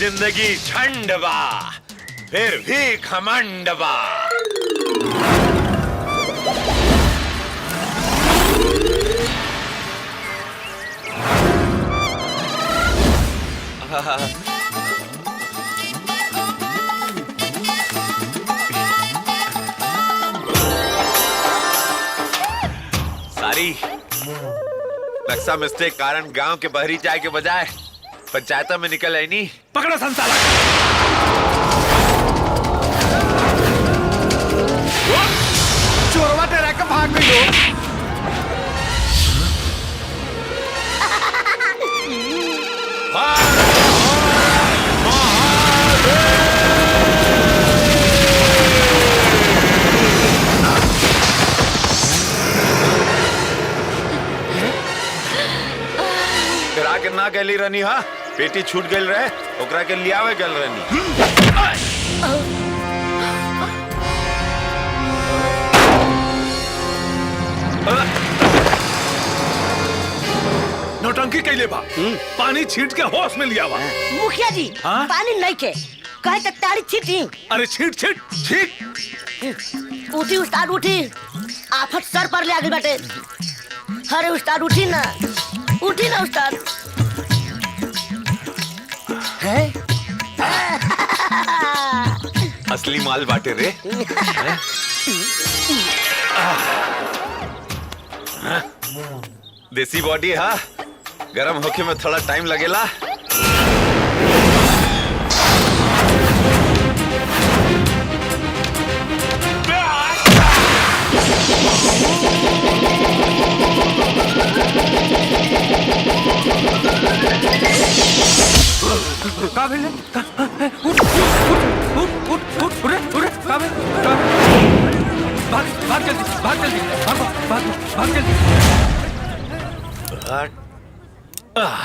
जिंदगी झंड बा, फिर भी घमंड बा। सारी नक्शा मिस्टेक कारण गांव के बहरी जाए के बजाय पंचायत में निकल आई नहीं। पकड़ो संचालक। चोरवा तेरा का भाग गई हो। के ना गली रहनी हा, पेटी छूट गई रहे, ओकरा के लियावे गल रहनी। नौटंकी कैले बा, पानी छीट के होश में लिया बा। मुखिया जी पानी नहीं के कहे तक ताड़ी छीटी। अरे छीट छीट छीट। उठी उस्ताद उठी, आफत सर पर ले आगे बैठे। अरे उस्ताद उठी ना, उठी ना उस्ताद। है? असली माल बाटे रे। देसी बॉडी हा, गरम होके में थोड़ा टाइम लगेला। का भेले? उठ उठ उठ उठ उठ उठ का भेले? भाग भाग जल्दी, भाग जल्दी, भाग भाग भाग जल्दी।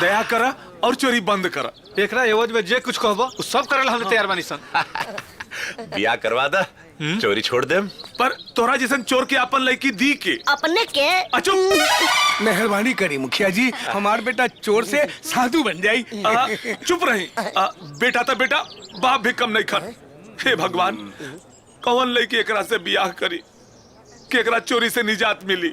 दया करा और चोरी बंद करा। एकरा एवज में जे कुछ कहबो सब करेला हम तैयार बानी सन। बिया करवा दा, चोरी छोड़ देम। पर तोरा जैसन चोर के अपन लड़की दी के अपने के अचो मेहरबानी करी मुखिया जी, हमार बेटा चोर से साधु बन जाई। चुप रही। बेटा तो बेटा, बाप भी कम नहीं खन। हे भगवान, कौन लड़की एकरा से बियाह करी कि एकरा चोरी से निजात मिली।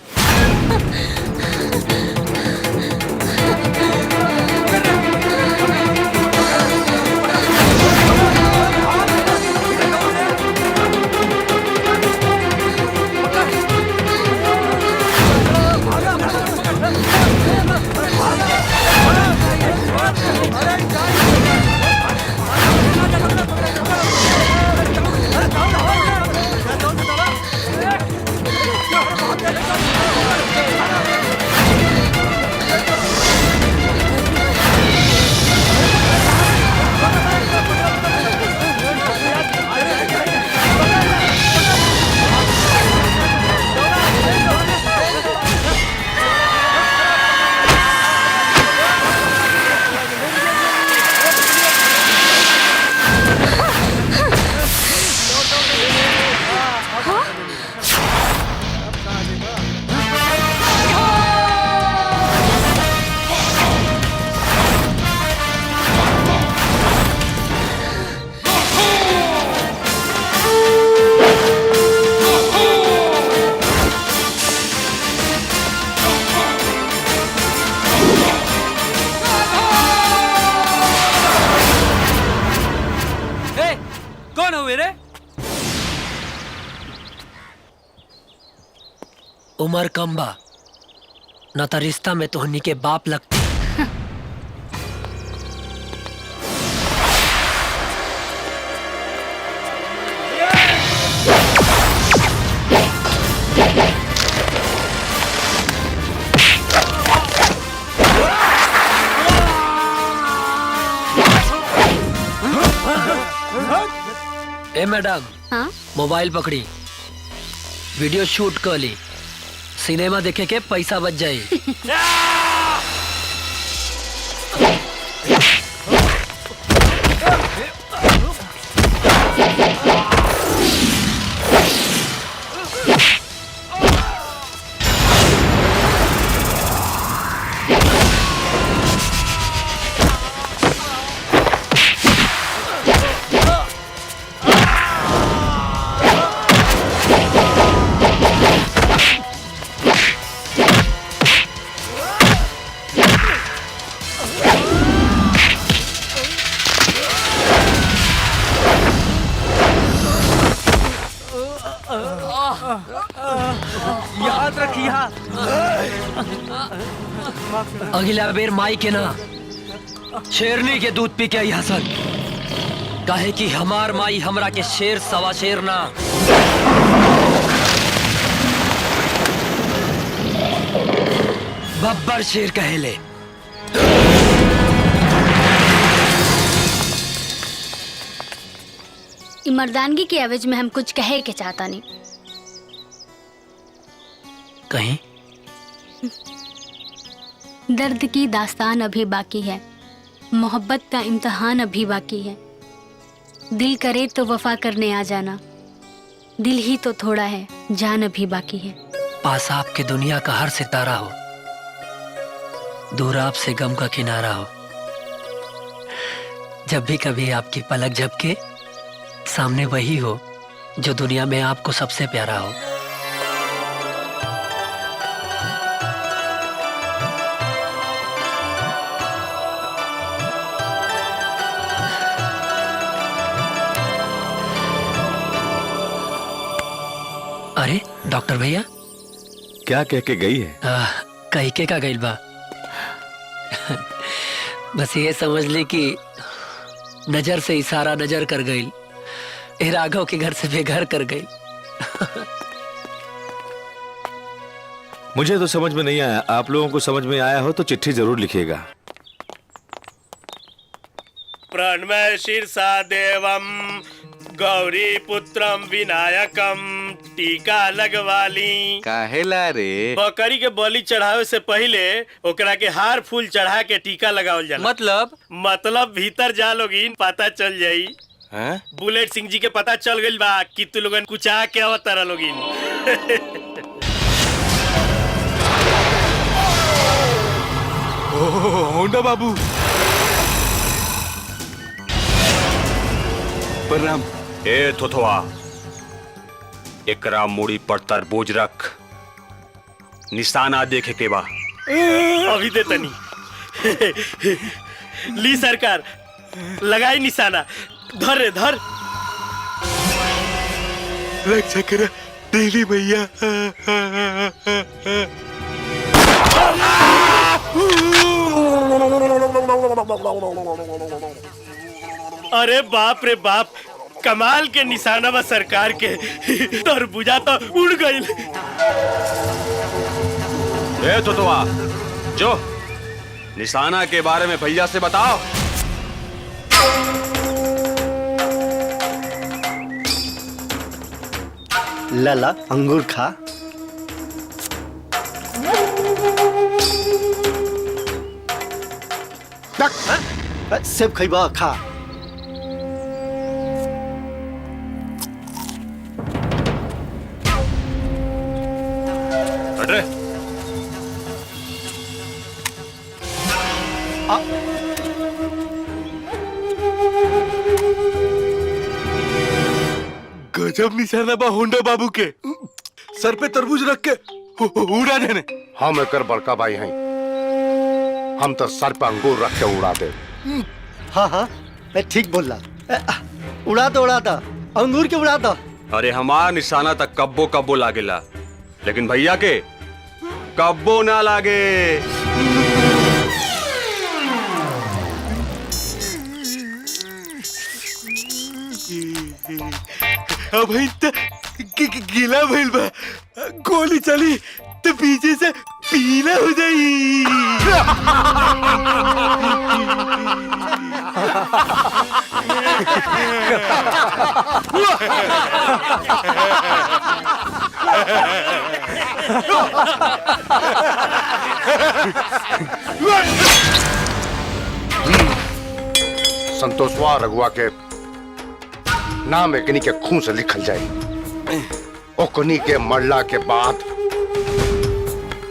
उमर कम बा न त रिश्ता में तोहनी के बाप लगती। ए मैडम, मोबाइल पकड़ी, वीडियो शूट कर ली, सिनेमा देखे के पैसा बच जाए। याद रखिया। अगला बेर माई के ना शेरनी के दूध पी के आई हसन, काहे कि हमार माई हमरा के शेर सवा शेर ना बब्बर शेर कहेले। मर्दानगी के एवज में हम कुछ कहे के चाहता नहीं। कहीं दर्द की दास्तान अभी बाकी है, मोहब्बत का इम्तिहान अभी बाकी है। दिल करे तो वफा करने आ जाना, दिल ही तो थोड़ा है, जान अभी बाकी है। पास आपके दुनिया का हर सितारा हो, दूर आपसे गम का किनारा हो। जब भी कभी आपकी पलक झपके, सामने वही हो जो दुनिया में आपको सबसे प्यारा हो। अरे डॉक्टर भैया, क्या कह के गई है? कही के का गइल बा? बस ये समझ ले कि नजर से इशारा नजर कर गई, राघव के घर से बेघर कर गई। मुझे तो समझ में नहीं आया, आप लोगों को समझ में आया हो तो चिट्ठी जरूर लिखिएगा। प्रणमय शीर्षा देवम गौरी पुत्रम विनायकम। टीका लगवाली। काहेला रे? बकरी के बलि चढ़ावे से पहले ओकरा के हार फूल चढ़ा के टीका लगावल जाला। मतलब भीतर जा लोगिन पता चल जाई। बुलेट सिंह जी के पता चल गइल बा कि तू लोगन कुचा के अवतारा लोगिन। होंडा बाबू प्रणाम। ए थोथवा, एकरा मुड़ी पर तरबूज रख, निशाना देखे के बा। अभी दे तनी। ली सरकार, लगाई निशाना। धर रे धर। रक्षा करा देवी भैया। अरे बाप रे बाप, कमाल के निशाना बा सरकार के। तरबूजा तो उड़ गई। ए तोतवा, जो निशाना के बारे में भैया से बताओ। लाला अंगूर खा। सेब खइबा खा। अरे गजब निशाना बा होंडा बाबू के। सर पे तरबूज रख के उड़ा देने। हम एकर बड़का भाई हैं, हम तो सर पे अंगूर रख के उड़ा दे। हाँ हाँ ठीक बोला। उड़ा दो अंगूर के उड़ा दो। अरे हमार निशाना तक कब्बो कब्बो लागेला, लेकिन भैया के कब्बो ना लागे। अब गीला भइल बा, गोली चली तो पीछे से पीला हो जाई। संतोषवा रघुआ के नाम एकनी के खून से लिखल जाए। ओकनी के मरला के बाद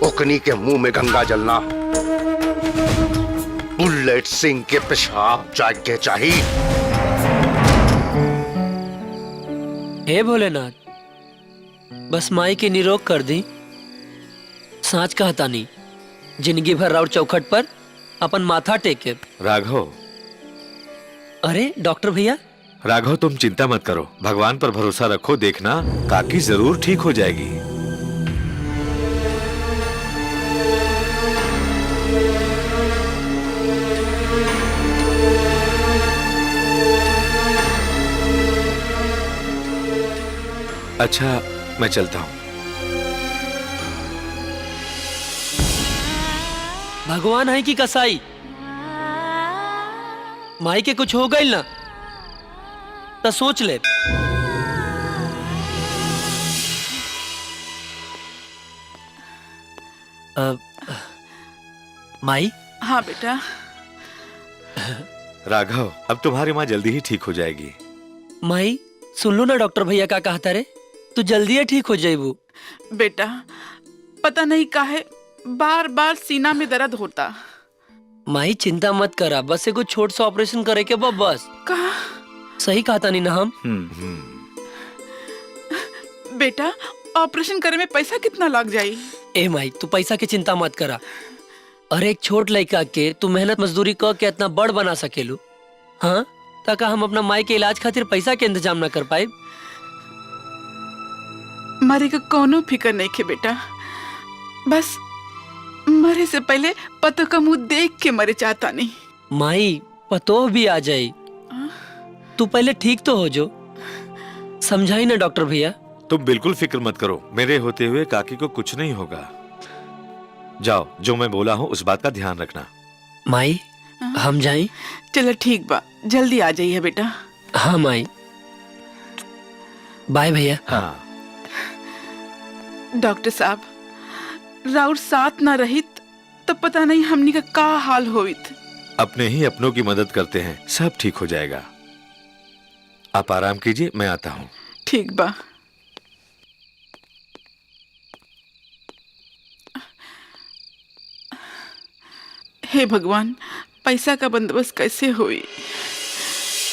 ओकनी के मुंह में गंगा जलना, बुलेट सिंह के पेशाब जाके चाहिए। हे भोलेनाथ, बस माई की निरोग कर दी। सांच कहता नहीं, जिंदगी भर राउर चौखट पर अपन माथा टेके। राघव, अरे डॉक्टर भैया, राघव तुम चिंता मत करो, भगवान पर भरोसा रखो, देखना काकी जरूर ठीक हो जाएगी। अच्छा मैं चलता हूँ। भगवान है कि कसाई, माई के कुछ हो गई ना तो सोच ले। माई। हाँ बेटा। राघव अब तुम्हारी माँ जल्दी ही ठीक हो जाएगी। माई सुन लो ना डॉक्टर भैया का कहता रे, तू जल्दी ही ठीक हो जाएबू। बेटा पता नहीं काहे बार बार सीना में दर्द होता। माई चिंता मत करा, बस एगो छोट सा ऑपरेशन करे के बस। कहा? सही कहा था नी ना हम। बेटा ऑपरेशन करे में पैसा कितना लग जाई? ए माई तू पैसा की चिंता मत करा, और एक छोट लड़का के तू मेहनत मजदूरी क के इतना बड़ बना सकेलू। हाँ तक हम अपना माई के इलाज खातिर पैसा के इंतजाम न कर पाए। मरे का कोनो फिकर नहीं के बेटा, बस मरे से पहले पतो का मुंह देख के मरे चाहता नहीं। माई पतो भी आ जाए, तू पहले ठीक तो हो जो, समझाई ना डॉक्टर भैया। तुम बिल्कुल फिक्र मत करो, मेरे होते हुए काकी को कुछ नहीं होगा। जाओ, जो मैं बोला हूँ उस बात का ध्यान रखना। माई हम जाएं? चलो ठीक बा, जल्दी आ जाइए बेटा। हाँ माई, बाय भैया। हाँ डॉक्टर साहब राउर साथ ना रहित तो पता नहीं हमनी का क्या हाल होइत। अपने ही अपनों की मदद करते हैं, सब ठीक हो जाएगा। आप आराम कीजिए, मैं आता हूँ। ठीक बा। हे भगवान, पैसा का बंदोबस्त कैसे हुई?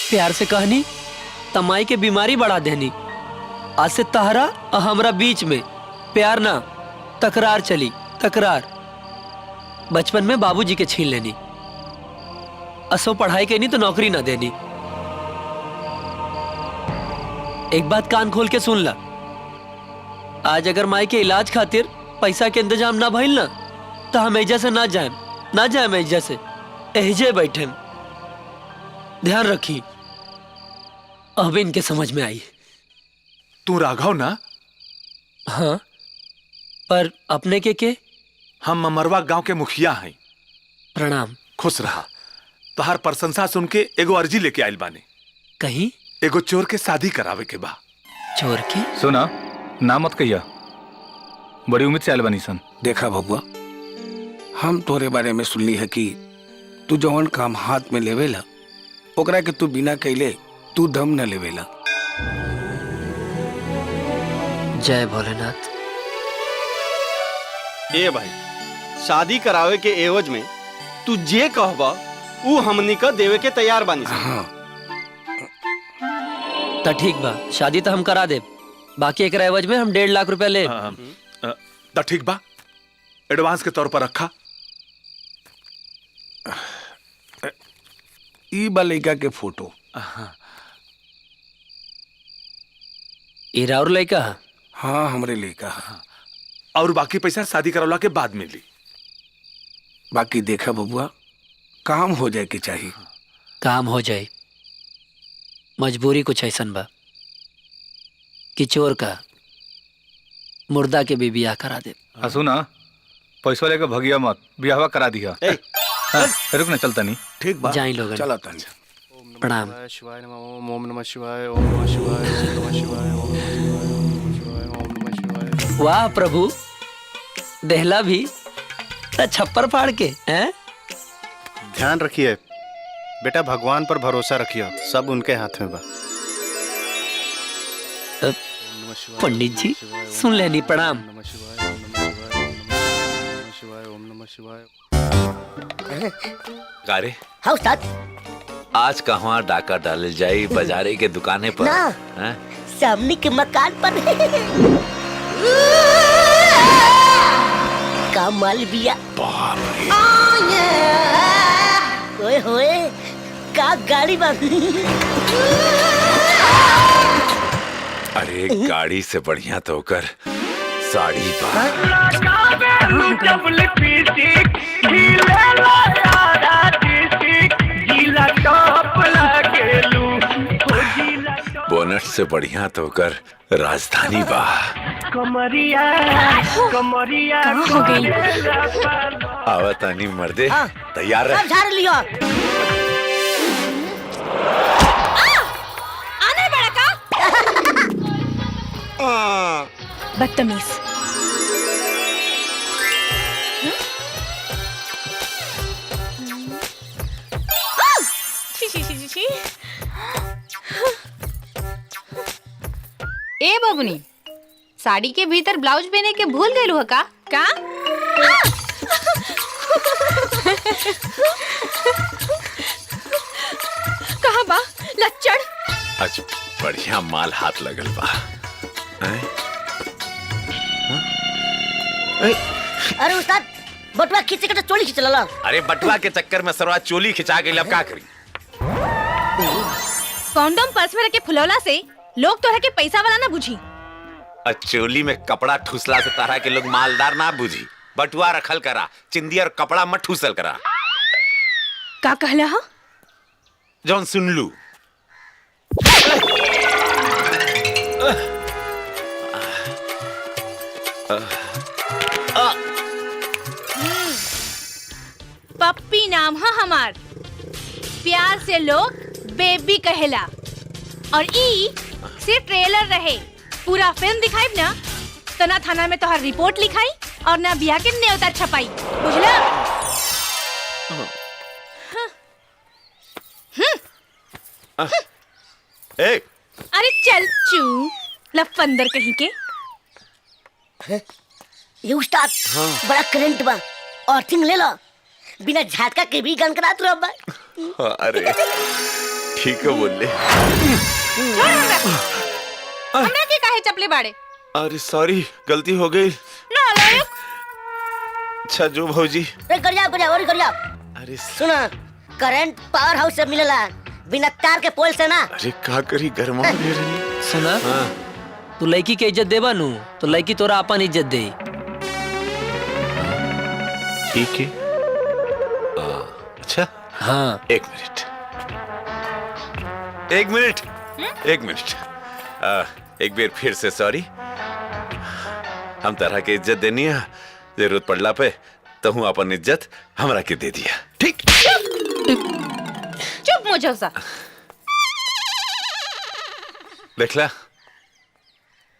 प्यार से कहनी तमाई के बीमारी बढ़ा देनी। आज से तहरा और हमरा बीच में प्यार ना तकरार चली, तकरार। बचपन में बाबूजी के छीन लेनी, असो पढ़ाई के नहीं तो नौकरी ना देनी। एक बात कान खोल के सुन ला, आज अगर माई के इलाज खातिर पैसा के इंतजाम ना भइल ना तो हम एजा से ना जाए एजा से, एजे बैठे। ध्यान रखी, अब इनके समझ में आई। तू राघव ना? हाँ, पर अपने के? हम ममरवा गांव के मुखिया हैं। प्रणाम। खुश रहा। तोहार प्रशंसा सुन के एगो अर्जी लेके आइल बानी। कहीं एगो चोर के शादी करावे के बा। चोर के? सुना ना मत कहिया, बड़ी उम्मीद से आइल बानी सन। देखा बबुआ, हम तोरे बारे में सुनली है कि तू जवन काम हाथ में लेवेला ओकरा के तू बिना कैले तू दम न लेवेला। जय भोलेनाथ। ए भाई, शादी करावे के एवज में तू जे कहबा ऊ हमनी का देवे के तैयार बानी। हाँ। तो ठीक बा, शादी तो हम करा दे, बाकी एक एवज में हम 1.5 लाख रुपया ले। तो ठीक बा, एडवांस के तौर पर रखा। ई बा लड़का के फोटो। इरा और लड़का? हाँ हमरे लड़का। और बाकी पैसा शादी करवला के बाद मिली। बाकी देखा बबुआ, काम हो जाए के चाहिए। काम हो जाए, मजबूरी कुछ ऐसन बा कि चोर का मुर्दा के भी बियाह करा दे। सुना, पैसा लेके भगिया मत, बियाहवा करा दिया। रुक ना, चलता नहीं। ठीक बा, जाई लोगन। चला तनी। प्रणाम। शिवाय नमः। ओम नमः शिवाय। ओम नमः शिवाय। ओम नमः शिवाय। ओम नमः शिवाय। ओम नमः शिवाय। वाह प्रभु, देहला भी छप्पर फाड़ के हैं। ध्यान रखिए बेटा, भगवान पर भरोसा रखिए, सब उनके हाथ में बा। पंडित जी सुन लेनी। प्रणाम। गारे हाँ उस्ताद। आज कहवा डाका डालल जाई? बाजारे के दुकाने पर ना, हैं? सामने के मकान पर। का माल बिया। ओए होए, का गाड़ी बा। अरे गाड़ी से बढ़िया तो कर साड़ी बोनट से बढ़िया तो कर राजधानी बा। कमरिया कमरिया हो गई। आवतानी मर्दे तैयार है। सब झाड़ लियो। आने बड़ा का बदतमीज। ए बबनी, साड़ी के भीतर ब्लाउज पहने के भूल गए हो का? कहाँ बा लच्चड़? आज बढ़िया माल हाथ लगल बा। अरे उस्ताद बटुआ खींचे के तो चोली खींच लला। अरे बटुआ के चक्कर में सरवा चोली खिंचा गई, अब का करी? कॉन्डोम पर्स में रख के फुलौला से लोग तो है कि पैसा वाला ना बुझी। चोली में कपड़ा ठूसला से तरह के लोग मालदार ना बुझी। बटुआ रखल करा, चिंदी और कपड़ा मत ठूसल करा। का कहला हा? जौन सुन लू। पप्पी नाम है हमार, प्यार से लोग बेबी कहेला। और ई सिर्फ ट्रेलर रहे, पूरा फिल्म दिखाई ना तो ना थाना में तोहर रिपोर्ट लिखाई और ना बिया के न्योता छपाई, बुझला? अरे चल चू लफंदर कहीं के। ये उस्ताद बड़ा करंट बा, अर्थिंग ले लो, बिना झटका के भी गन करा तू अब। अरे ठीक है बोले। हमरा के काहे चपले बाड़े? अरे सॉरी, गलती हो गई। अच्छा जो भौजी। करिया। अरे सुना, करंट पावर हाउस से मिलेला, बिना तार के पोल से ना। अरे का करी, गरमा दे रही। सुना, तू लड़की के इज्जत देबा नु तो लड़की तोरा अपन इज्जत दे। ठीक है। अच्छा हाँ। एक मिनट। एक बार फिर से सॉरी। हम तरह के इज्जत देनी है, जरूरत पड़ला पे तो हूँ अपन इज्जत हमरा के दे दिया। ठीक? चुप मुझोसा। देखला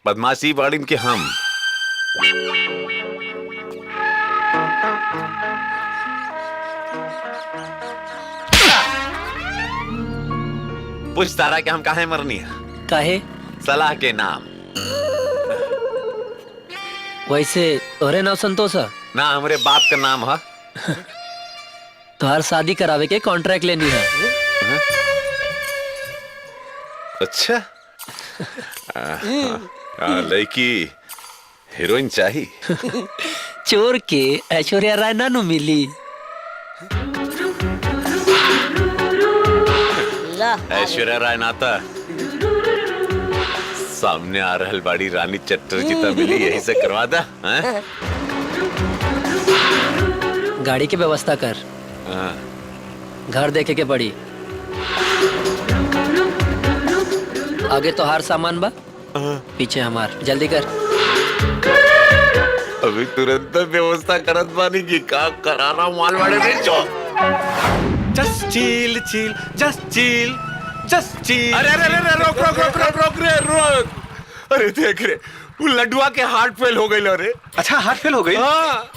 बदमाशी बाड़ीन के हम। पूछ तारा के हम काहे मरनी है? काहे? सलाह के नाम। वैसे तोरे नाम संतोष है? ना, हमारे बाप का नाम है। तोहर शादी करावे के कॉन्ट्रैक्ट लेनी है। अच्छा। लड़की हीरोइन चाहिए। चोर के ऐश्वर्या राय ना नु मिली। ऐश्वर्या राय नाता सामने आ रहल बाड़ी रानी चट्टर्जी तो मिली, यही से करवा दा। गाड़ी की व्यवस्था कर। घर देखे के पड़ी। आगे तो हार सामान बा, पीछे हमार। जल्दी कर। अभी तुरंत व्यवस्था करत बानी की का कराना माल वाले बेचो। Just chill, chill, just chill, just chill. अरे रोक। अरे देख रे, वो लड्डुआ के हार्ट फेल हो गई। अरे अच्छा, हार्ट फेल हो गई? हाँ।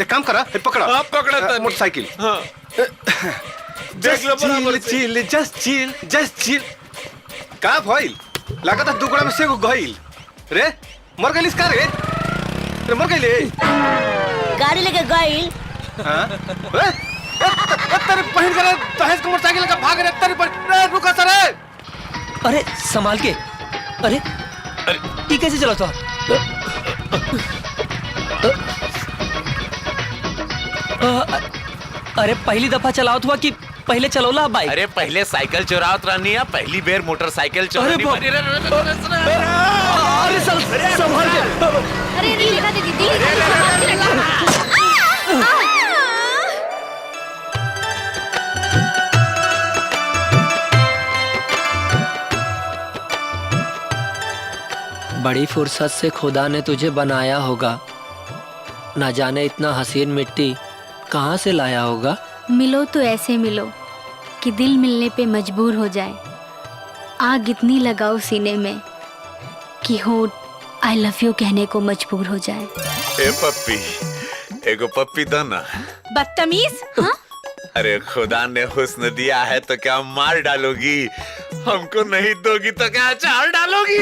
एक काम करा, पकड़ा। आप पकड़ा मोटरसाइकिल। हाँ। देख लो बराबर। just chill. का भइल? लागत है दुगड़ा में से गइल। रे मर गइल इसका रे? मर गइल रे? गाड़ी लेके गइल। हाँ? तेरे बहन का दहेज का मोटरसाइकिल का भाग रहे तेरे पर। रुका सर। अरे संभाल के। अरे ये कैसे चला था? अरे पहली दफा चलाओ हुआ कि पहले चलोला बाइक? अरे पहले साइकिल चुरावत रहनी है, पहली बेर मोटरसाइकिल चुरानी। अरे संभाल के। अरे लेना दीदी बड़ी फुर्सत से खुदा ने तुझे बनाया होगा, ना जाने इतना हसीन मिट्टी कहाँ से लाया होगा। मिलो तो ऐसे मिलो कि दिल मिलने पे मजबूर हो जाए। आग इतनी लगाओ सीने में कि होठ आई लव यू कहने को मजबूर हो जाए। ए पप्पी, एगो पप्पी दो ना। बदतमीज। हाँ? अरे खुदा ने हुस्न दिया है तो क्या मार डालोगी, हमको नहीं दोगी तो क्या अचार डालोगी।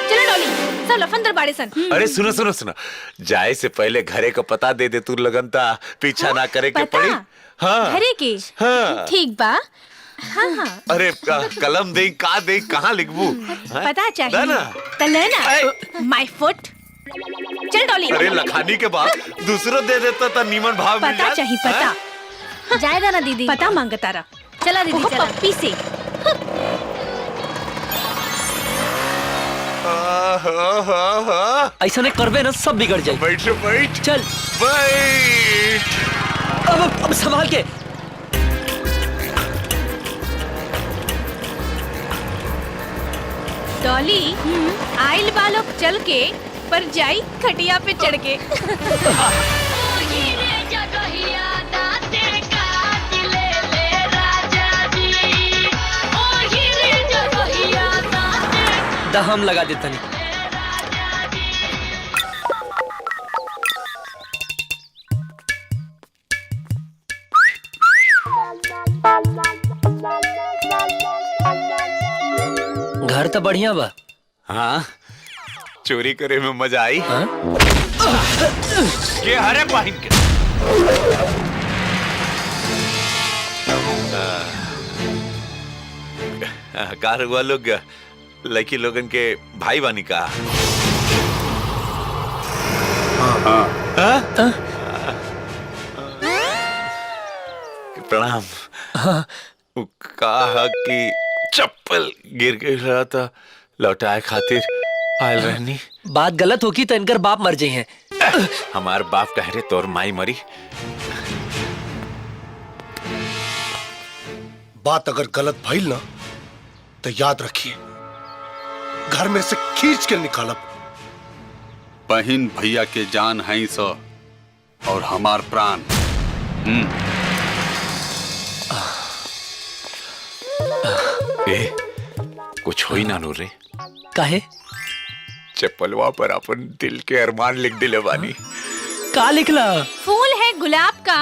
चलो डॉली, सब लफंदर बाड़े सन। अरे सुनो सुनो सुनो, जाए से पहले घरे का पता दे दे, तू लगनता पीछा ना करे के पड़ी। हाँ घरे की। हाँ ठीक बा। हाँ हाँ। अरे कलम दे का दे, कहाँ लिखबू? पता चाहिए ना माय फुट। चल डॉली। अरे लखानी के बाद दूसरो दे देता था नीमन भाव मिल पता चाहिए पता। जायदा ना दीदी, पता मांगता रहा। चला दीदी चला। पप्पी से। ऐसा नहीं करबे ना सब बिगड़ जाए। बैठ बैठ। चल बैठ। अब संभाल के। डॉली आइल बालों चल के पर जाई खटिया पे चढ़ के। दहम लगा देता नहीं। घर तो बढ़िया बा। हाँ चोरी करे में मजा आई। हाँ? के हरे पाहिन के। कार हुआ लोग लड़की लोगन के भाई बानी का। प्रणाम। कहा कि चप्पल गिर गई रहा था, लौटाए खातिर आयल रहनी। बात गलत होगी तो इनकर बाप मर जाए हैं। हमार बाप कह रहे तोर माई मरी। बात अगर गलत भइल ना तो याद रखिए, घर में से खींच के निकालब। बहन भैया के जान है सो और हमार प्राण। ए, कुछ हो ही ना नो रे। काहे? चप्पलवा पर अपन दिल के अरमान लिख दिले बानी। का लिखला? फूल है गुलाब का,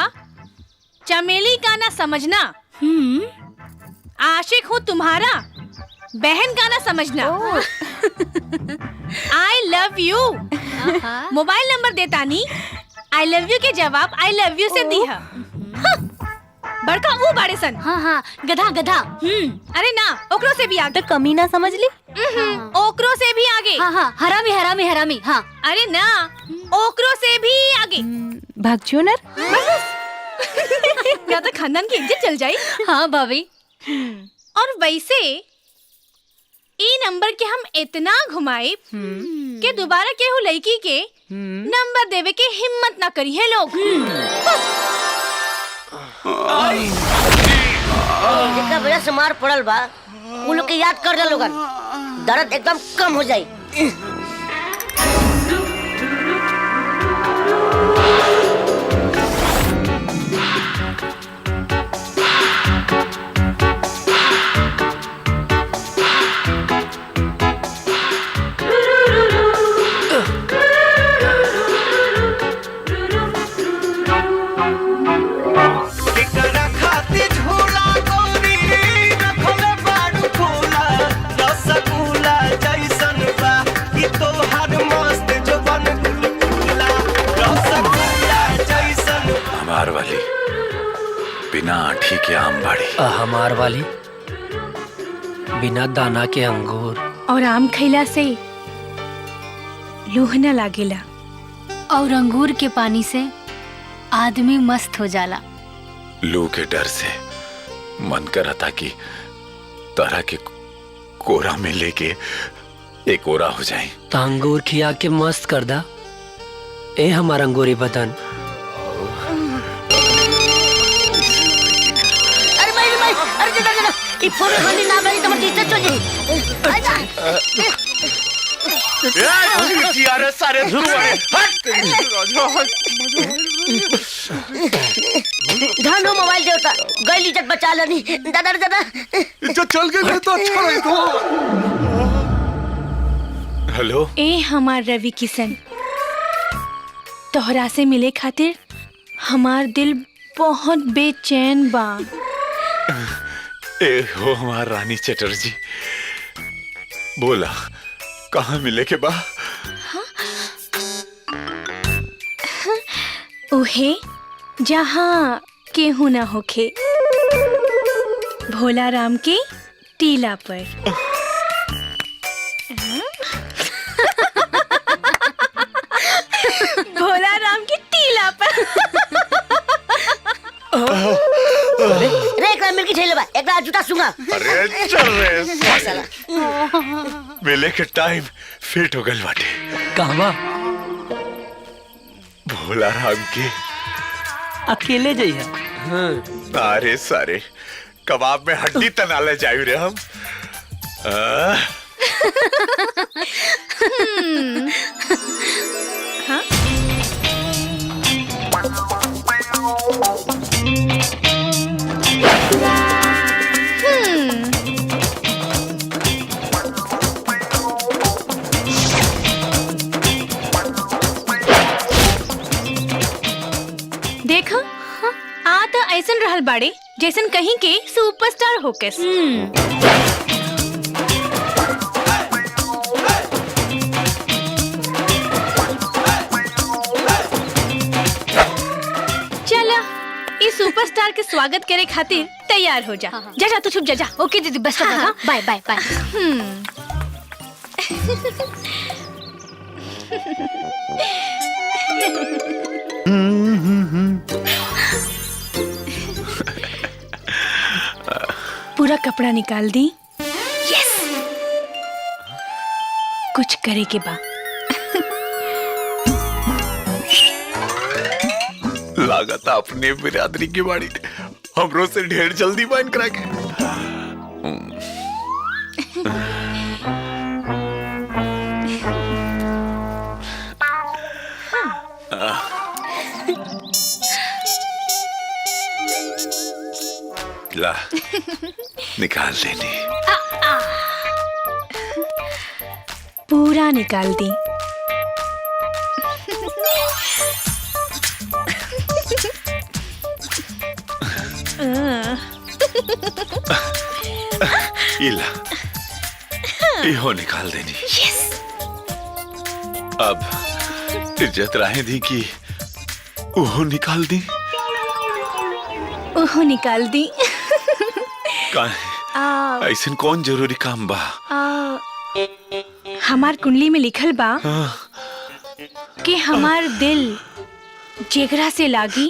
चमेली का ना समझना। आशिक हूँ तुम्हारा, बहन का ना समझना। I love you. Mobile number देता नी, आई लव यू के जवाब आई लव यू से दिया। बड़का वो बाड़े सन। हाँ हाँ गधा गधा। अरे ना ओकरो से भी आगे। तो कमी ना समझ ली। ओकरो से भी आगे। हाँ हाँ हरामी हरामी हरामी। हाँ अरे ना ओकरो से भी आगे। भागचूनर। या तो खानदान की इज्जत चल जाए। हाँ भाभी। और वैसे ई नंबर के हम इतना घुमाए कि दोबारा केहू लड़की के नंबर देवे के हिम्मत ना करी है लोग। जितना वजह से मार पड़ल बा वो लोग के याद कर दे लोगन, दर्द एकदम कम हो जाए। हमार वाली बिना आठी के आम बाड़ी। हमार वाली बिना दाना के अंगूर। और आम खैला से लूह न लागेला। और अंगूर के पानी से आदमी मस्त हो जाला। लू के डर से मन करा था कि तारा के कोरा में लेके एक ओरा हो जाए। तो अंगूर खिया के मस्त कर दा ए हमारा अंगूरी बदन। अरे भाई अरे जरा ई फोन खाली ना भाई तो मत इज्जत चल जाई। यार सारे धानो मोबाइल देवता गैली इज्जत बचा लेनी। दादा दादा इज्जत चल गई तो अच्छा रही तो। हेलो ए हमार रवि किशन, तोहरा से मिले खातिर हमार दिल बहुत बेचैन बा। ए हो हमार रानी चटर्जी, बोला कहाँ मिले के बा? उहे जहाँ केहू ना होखे, भोला राम के टीला पर। भोला राम के टीला पर। रे एक मिल के ठेले बा एक जूता सूंगा। अरे चल रे साला। मिले के टाइम फिट हो गल बाटे। कहवा? भोला राम के अकेले जाइए। अरे सारे कबाब में हड्डी तनाले जायु रे हम। हाँ? देखा आ तो ऐसन रहल बाड़े जैसन कहीं के सुपरस्टार होकेस। चला इस सुपरस्टार के स्वागत करे खातिर तैयार हो जा। जा जा तू छुप जा। ओके दीदी best of luck. Bye bye bye. पूरा कपड़ा निकाल दी। यस कुछ करे के बा। लागत अपने बिरादरी की बाड़ी हमरो से ढेर जल्दी बाइन करा के। ला निकाल लेनी। पूरा निकाल दी। इला इहो निकाल देनी। यस अब इज्जत राहे दी की ओहो निकाल दी। ओहो निकाल दी। ऐसन कौन जरूरी काम बा? हमार कुंडली में लिखल बा कि हमार दिल जेकरा से लागी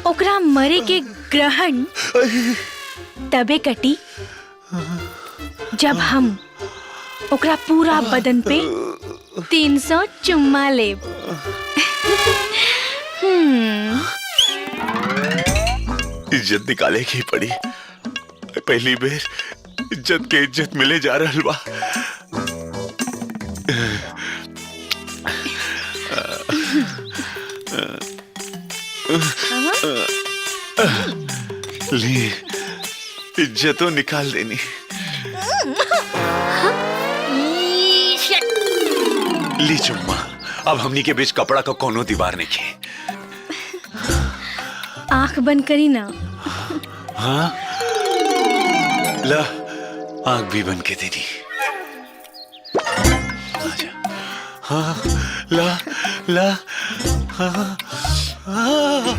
ओकरा मरे के ग्रहण तबे कटी जब हम ओकरा पूरा बदन पे 300 चुम्मा लेब। इज्जत निकाले की पड़ी। पहली बेर इज्जत के इज्जत मिले जा रहल बा। ली इज्जतों निकाल देनी। ली चुम्मा। अब हमनी के बीच कपड़ा का कोनो दीवार नहीं की। आंख बंद करी ना। हाँ ला आंख भी बंद के देनी। आजा। हाँ ला ला हाँ हाँ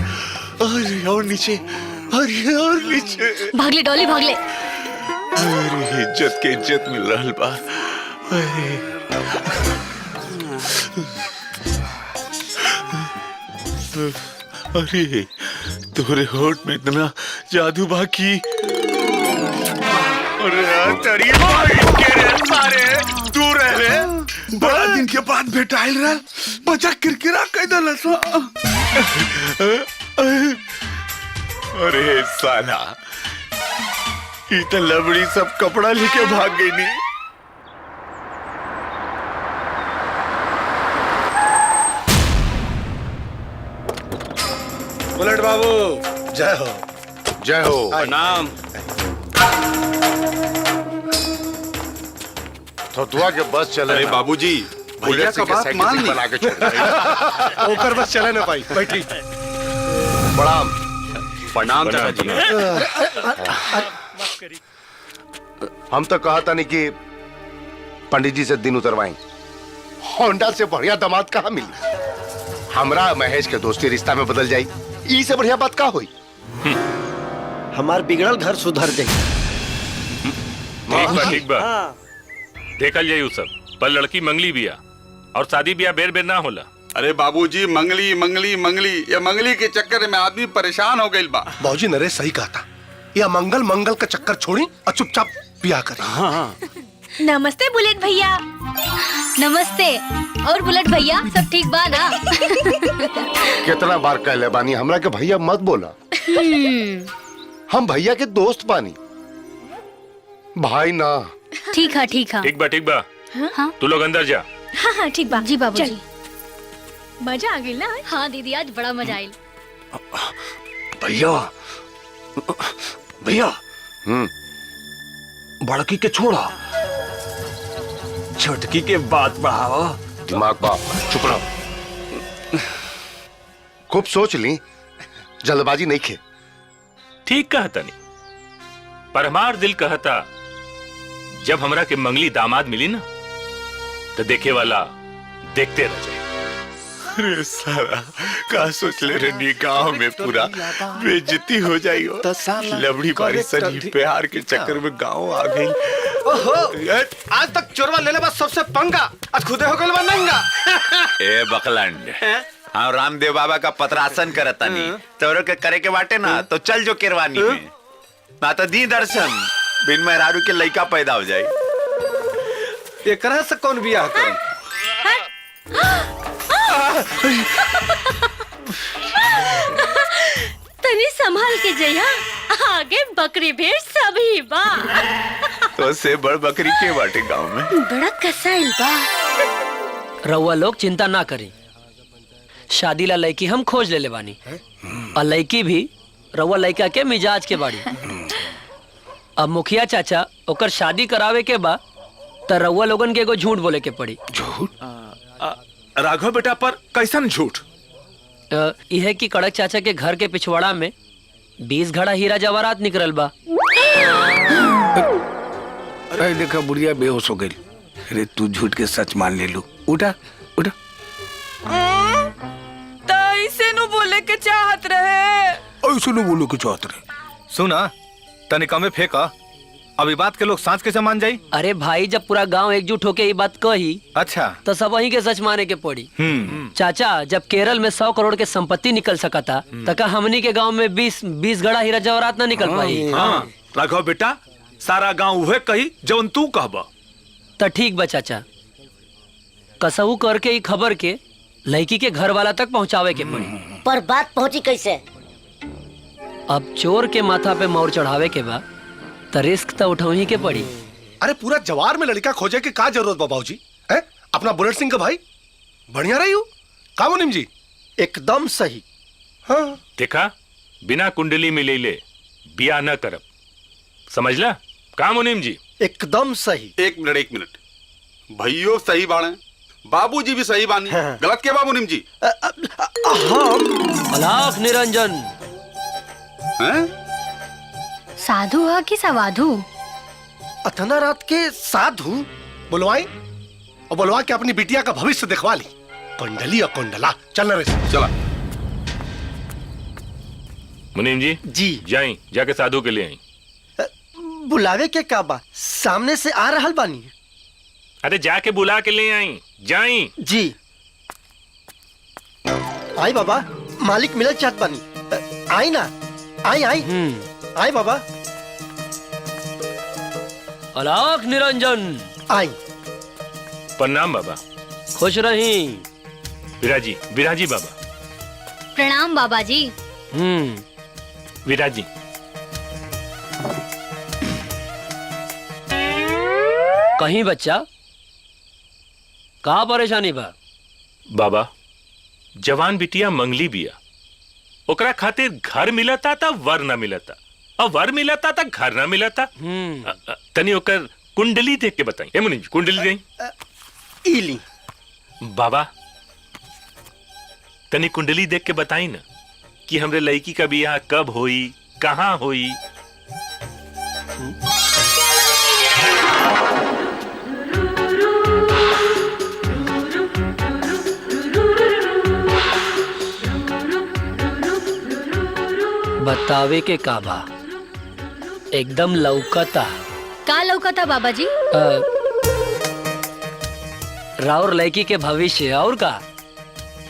अरे और नीचे अरे और नीचे। भागले डॉली भागले। अरे इज्जत के इज्जत मिल रहा बा। अरे अरे तोरे होठ में इतना जादू बाकी। अरे तेरी भाई के रे सारे के बाद भेटाइल रहा बचा किरकिरा कह दल अरे साला ई तो लबड़ी सब कपड़ा लेके भाग गई नी। बुलेट बाबू जय हो। जय हो। प्रणाम। थोतुआ के बस चले। अरे बाबूजी भैया का बात मान ली। बना के छोड़ ओकर बस चले ना भाई बैठी। प्रणाम। प्रणाम चाचा जी। हम तो कहा था नहीं कि पंडित जी से दिन उतरवाएं। होंडा से बढ़िया दामाद कहाँ मिली। हमरा महेश के दोस्ती रिश्ता में बदल जाई ई से बढ़िया बात का हुई। हमार बिगड़ल घर सुधर जाई। ठीक बा देखल जाई उ सब पर लड़की मंगली बिया और शादी बिया बेर बेर ना होला। अरे बाबूजी मंगली मंगली मंगली ये मंगली के चक्कर में आदमी परेशान हो गई बा। बाबूजी नरेश सही कहा था या मंगल मंगल का चक्कर छोड़ी और चुपचाप ब्याह करें। हाँ। नमस्ते बुलेट भैया। नमस्ते। और बुलेट भैया सब ठीक बा ना? कितना बार कहले बानी हमरा के भैया मत बोला। हम भैया के दोस्त बानी भाई ना। ठीक है ठीक है। ठीक बा हाँ? तू लोग अंदर जा। हाँ हाँ ठीक बा। जी बाबूजी। मजा आ गई ना? हाँ दीदी आज बड़ा मजा आयल। भैया भैया बड़की के छोड़ा छोटकी के बात बढ़ावा। दिमाग बाप चुप रहो। खूब सोच ली जल्दबाजी नहीं खे। ठीक कहता नहीं पर हमार दिल कहता जब हमरा के मंगली दामाद मिली ना तो देखे वाला देखते रह जाए। अरे सारा का सोच ले रे गांव में पूरा बेइज्जती हो जाई हो। लबड़ी बारी सनी प्यार के चक्कर में गांव आ गई। ओहो आज तक चोरवा ले ले बस सबसे पंगा आज खुदे हो गइल बा नंगा। ए बकलंड हाँ रामदेव बाबा का पत्रासन करता नहीं तोरो के करे के बाटे ना तो चल जो केरवानी में ना तो दी दर्शन बिन मेहरारू के लइका पैदा हो जाए। एकरा से कौन बियाह करी। तनी संभाल के जइया आगे बकरी भेड़ सभी बा। तो से बड़ बकरी के बाटे गांव में बड़ा कसाइल बा। रउआ लोग चिंता ना करें शादी ला लड़की हम खोज ले बानी और लड़की भी रउआ लड़का के मिजाज के बाड़ी। अब मुखिया चाचा ओकर शादी करावे के बा तो रउआ लोगन के एगो झूठ बोले के पड़ी। झूठ? राघव बेटा पर कैसन झूठ? यह कि कड़क चाचा के घर के पिछवाड़ा में 20 घड़ा हीरा जवाहरात निकलल बा। अरे देखा बुढ़िया बेहोश हो गई। अरे तू झूठ के सच मान ले लू। उठा उठा। ऐसे नु बोले के चाहत रहे। ऐसे नु बोले के चाहत रहे। सुना तनिका में फेंका अभी बात के लोग सांच कैसे मान जाई। अरे भाई जब पूरा गांव एकजुट होके ये बात कही अच्छा तो सब वहीं के सच माने के पड़ी। चाचा जब केरल में 100 करोड़ के संपत्ति निकल सका था तो का हमनी के गांव में 20 घड़ा हीरा जवाहरात ना निकल पाई। हाँ राघव बेटा सारा गांव वह कही जवन तू कहबा। तो ठीक बा चाचा कसहू करके ही खबर के लड़की के घर वाला तक पहुंचावे के पड़ी। पर बात पहुंची कैसे? अब चोर के माथा पे मोर चढ़ावे के बा तो रिस्क तो उठाही के पड़ी। अरे पूरा जवार में लड़का खोजे के का जरूरत बा बाबूजी हैं? अपना बुलेट सिंह का भाई बढ़िया रही हो का मुनीम जी। एकदम सही। हाँ देखा बिना कुंडली मिले ले बिया न करब समझला का मुनीम जी। एकदम सही। एक मिनट भैयो सही बाणे बाबूजी भी सही बानी। गलत के बाबू मुनीम जी। अलाख निरंजन साधु है कि सवाधु? अथना रात के साधु बुलवाई और बुलवा के अपनी बिटिया का भविष्य दिखवा ली। कुंडली और कुंडला चल रे चला। मुनीम जी जी जाई जाके साधु के लिए आई। बुलावे के का बा सामने से आ रहल बानी। अरे जाके बुला के ले आई जाई। जी आई बाबा मालिक मिलल चाहत बानी। आई ना आई आई आई बाबा। अलाख निरंजन आई। प्रणाम बाबा। खुश रही। विराजी विराजी बाबा। प्रणाम बाबा जी। विराजी। कहीं बच्चा का परेशानी बा? बाबा जवान बिटिया मंगली बिया, ओकरा खातिर घर मिलता था वर न मिलता, और वर मिलता था घर न मिलता। तनी ओकर कुंडली देख के बताई। ए मुनि जी कुंडली देई। इली बाबा तनी कुंडली देख के बताई ना कि हमरे लड़की का बियाह कब होई, कहाँ होई। बतावे के काबा एकदम लौकता। का लौकता बाबा जी? राउर लड़की के भविष्य और का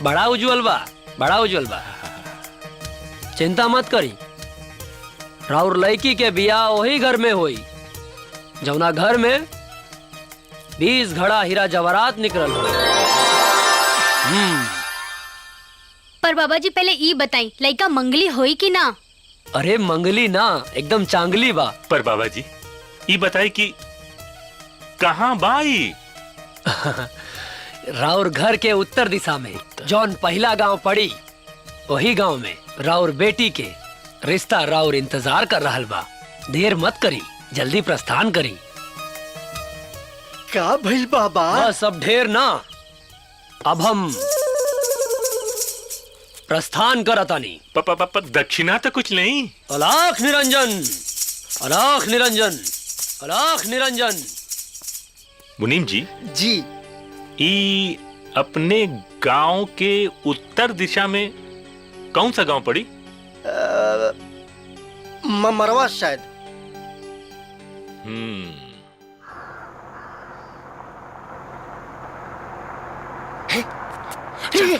बड़ा उज्जवल बा, बड़ा उज्जवल बा। चिंता मत करी, राउर लड़की के बियाह वही घर में होई जौना घर में 20 घड़ा हीरा जवाहरात निकलल हो। पर बाबा जी पहले ई बताई लड़का मंगली होई कि ना? अरे मंगली ना, एकदम चांगली बा। पर बाबा जी ये बताई कि कहाँ बाई? राउर घर के उत्तर दिशा में जौन पहला गांव पड़ी वही गांव में राउर बेटी के रिश्ता राउर इंतजार कर रहल बा। देर मत करी, जल्दी प्रस्थान करी। का भइल बाबा? बस अब ढेर ना, अब हम प्रस्थान करतानी। दक्षिणा तो कुछ नहीं। अलाख निरंजन, अलाख निरंजन, अलाख निरंजन। मुनीम जी जी ई अपने गांव के उत्तर दिशा में कौन सा गांव पड़ी? मरवा शायद।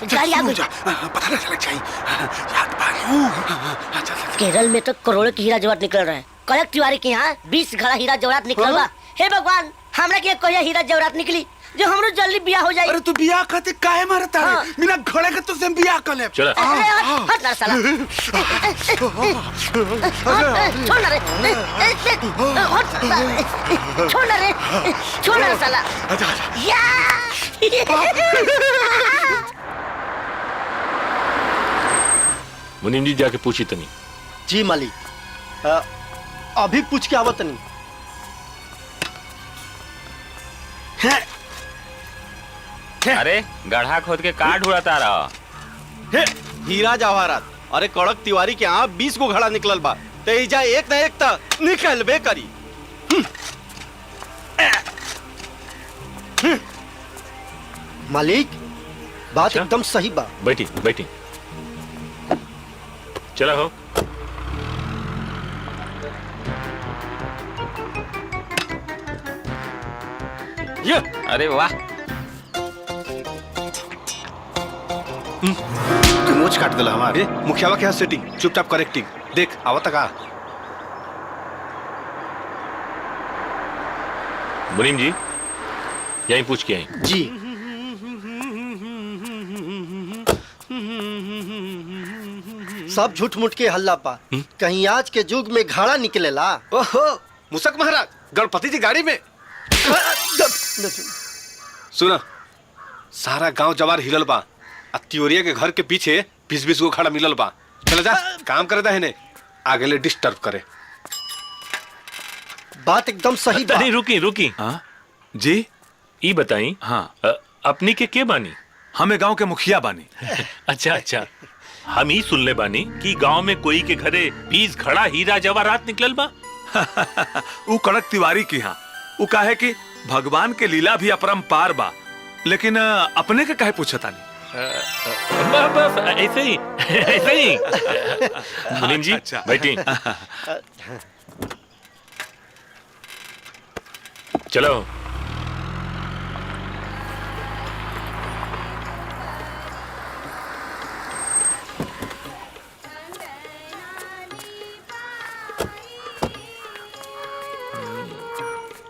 गाड़ी आ गई। पता ना चला चाहिए। केरल में तो करोड़ों की हीरा जवाहरात निकल रहा है। कड़क तिवारी के यहाँ 20 घड़ा हीरा जवाहरात निकल बा। हे भगवान, हमरा के कहिया हीरा जवाहरात निकली जो हमरो जल्दी बियाह हो जाए। अरे तू बियाह खातिर काहे मारता है? बिना घोड़े के तुझसे बियाह कर ले। चला। हट ना साला। छोड़ ना रे। छोड़ ना रे। छोड़ ना साला। या मुनीम जी जाके पूछी तनी। जी मालिक, अभी पूछ के आवत नहीं। अरे गड्ढा खोद के का ढूंढता रहा? हीरा जवाहरात। अरे कड़क तिवारी के यहाँ 20 को घड़ा निकलल बा, तेजा एक न एक त निकलबे करी। मालिक बात एकदम सही बा। बैठी बैठी। चला हो। ये अरे वाह, तू नोच काट दिला हमारे। मुखियावा के यहाँ सेटिंग, चुपचाप करेक्टिंग। देख आवत का। मुनीम जी यहीं पूछ के आई। जी सब झूठ मूठ के हल्ला पा। कहीं आज के युग में घड़ा निकलेला। ओहो मुसक महाराज, गणपति जी गाड़ी में। सुना, सारा गांव जवार हिलल बा। तियोरिया के घर के पीछे 20-20 को खड़ा मिलल बा। चला जा, काम करे दा है आगे ले डिस्टर्ब करे। बात एकदम सही बा। नहीं रुकी रुकी। हाँ जी, ई बताई। हाँ अपनी के बानी? हमें गांव के मुखिया बानी। अच्छा अच्छा, हम ही सुनले बानी कि गांव में कोई के घरे 20 घड़ा हीरा जवाहरात निकलल बा। वो कड़क तिवारी की यहाँ वो काहे कि भगवान के लीला भी अपरंपार बा, लेकिन अपने के काहे पूछता नहीं? बस ऐसे ही ऐसे ही। मुनीम जी अच्छा। बैठी। चलो।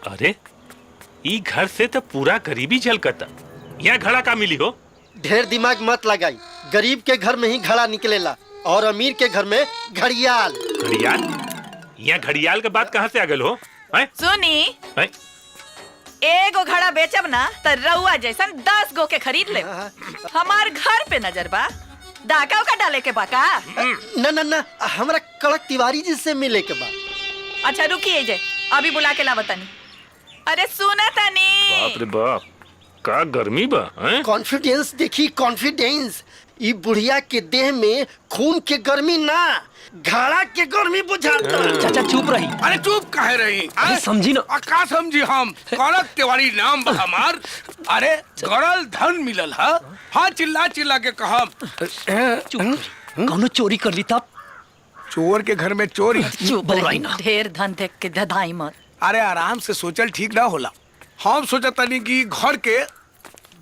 अरे ई घर से तो पूरा गरीबी झलकता। यहाँ घड़ा का मिली हो? ढेर दिमाग मत लगाई, गरीब के घर में ही घड़ा निकलेला और अमीर के घर में घड़ियाल। घड़ियाल? यहाँ घड़ियाल के बात कहाँ से आ गल हो? सुनी, हैं? एगो घड़ा बेचब ना तो रउआ जैसन 10 गो के खरीद ले। हमार घर पे नजर बा, डाका उका डाले के बा का? ना ना ना, हमरा कड़क तिवारी जी से मिले के बा। अच्छा रुकिए जे, अभी बुला के लावतनी। अरे सुना तनी। बाप रे बाप, का गर्मी बा? कॉन्फिडेंस देखी, कॉन्फिडेंस। ई बुढ़िया के देह में खून के गर्मी ना, घड़ा के गर्मी बुझाता। चाचा चुप रही। अरे चुप काहे रही? अरे समझी ना। का समझी हम? कड़क तिवारी नाम बा हमार। अरे गड़ल धन मिलल है। हाँ चिल्ला चिल्ला के कहम। कौनो चोरी कर ली तब? चोर के घर में चोरी? ढेर धन देख के धधाई मत। अरे आराम से सोचल ठीक ना होला। हम सोचतानी कि घर के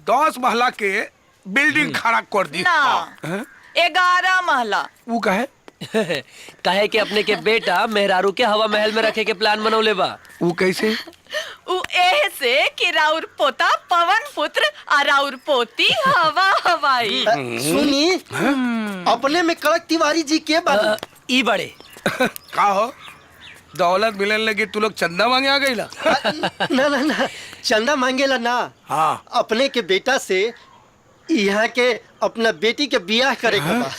10 महला के बिल्डिंग खड़ा कर दी। ना, 11 महला। वो कहे? कहे कि अपने के बेटा मेहरारू के हवा महल में रखे के प्लान बनौले बा। वो कैसे? उ एह से कि राउर पोता पवन पुत्र और राउर पोती हवा हवाई। सुनी, अपने में कड़क तिवारी जी के बारे ई बड़े का हो? दौलत मिलने लगी तू लोग चंदा मांगे आ गई ला? ना ना ना, चंदा मांगेला ना। हाँ, अपने के बेटा से यहाँ के अपना बेटी के बियाह करे के बा।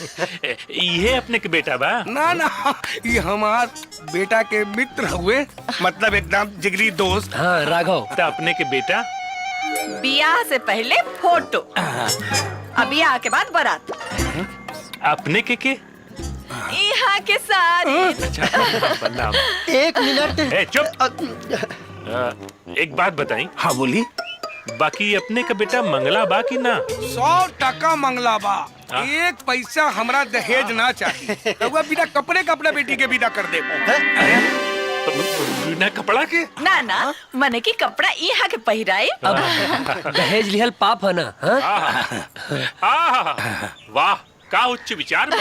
ये अपने के बेटा बा? ना ना, ये हमार बेटा के मित्र हुए, मतलब एकदम जिगरी दोस्त। हाँ राघव। तो अपने के बेटा? बियाह से पहले फोटो, अब बियाह के बाद बारात। अपने के? यहाँ के सारी। एक मिनट। ए, चुप। एक बात बताई। हाँ बोली। बाकी अपने का बेटा मंगला बा कि ना? 100% मंगला बा। 1 पैसा हमरा दहेज ना चाहिए। रउआ बिना कपड़े का अपना बेटी के विदा कर दे। बिना कपड़ा के? ना ना, मने की कपड़ा यहाँ के पहिराए। दहेज लिहल पाप है ना? वाह, का उच्च विचार बा।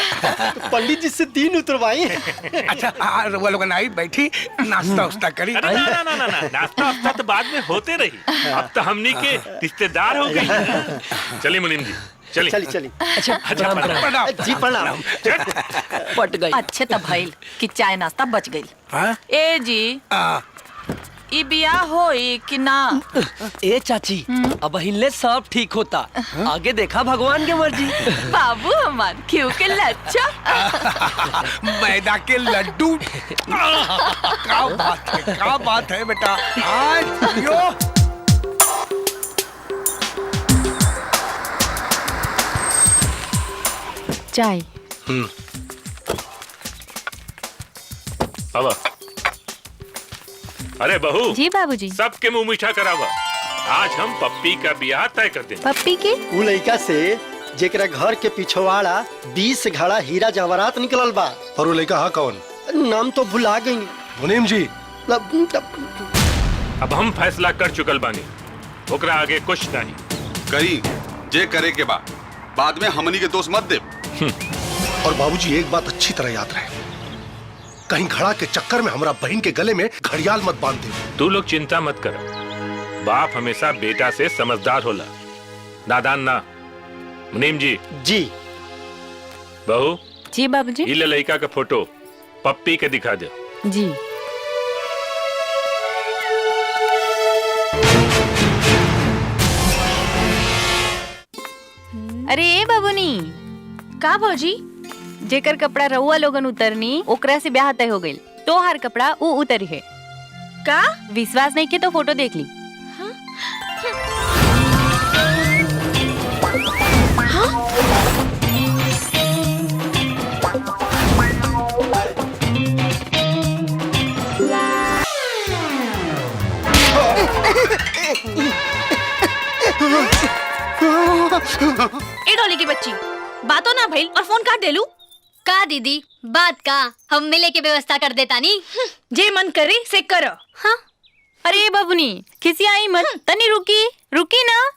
तो पंडित जी से दीन उतरवाई। अच्छा रउआ लोग आई बैठी, नाश्ता उस्ता करी। अरे ना ना ना ना, नाश्ता उस्ता तो बाद में होते रही। अब तो हमनी के रिश्तेदार हो गई। चलिए मुनीम जी, चलिए। चली। अच्छा प्रणाम जी, प्रणाम। पट गई। अच्छे तब भइल कि चाय नाश्ता बच गई। ए जी, ई बियाह होई कि ना? ए चाची, अब हिले सब ठीक होता। आगे देखा भगवान के मर्जी। बाबू हमार क्यों के लच्छा। मैदा के लड्डू। क्या बात है बेटा। आज यो चाय। अब अरे बहू जी बाबूजी। सबके मुंह मीठा करावा। आज हम पप्पी का ब्याह तय कर देंगे। पप्पी के? उ लड़का से जेकरा घर के पिछवाड़ा 20 घड़ा हीरा जवाहरात निकलल बा। और वो लड़का हाँ कौन? नाम तो भुला गई। मुनीम जी। अब हम फैसला कर चुकल बानी, ओकरा आगे कुछ नहीं करी जे करे के बाद में हमनी के दोस्त मत दे। और बाबूजी एक बात अच्छी तरह याद रहे, कहीं घड़ा के चक्कर में हमारा बहन के गले में घड़ियाल मत बांध दे। तू लोग चिंता मत कर, बाप हमेशा बेटा से समझदार होला, नादान ना। मुनीम जी। जी। बहू। जी बाबूजी। ये लड़का का फोटो पप्पी के दिखा दे। जी। अरे ए बाबूनी। का भौजी? जेकर कपड़ा रउआ लोगन उतरनी ओकरा से ब्याह तय हो गइल। तोहार कपड़ा ऊ उतरी है का? विश्वास नहीं के तो फोटो देख ली। ए डोली की बच्ची, बातों ना भइल और फोन काट देलू। का दीदी बात का, हम मिले के व्यवस्था कर देता नी। जे मन करे से करो। हाँ। अरे बाबूनी किसी आई मत, तनी रुकी रुकी ना।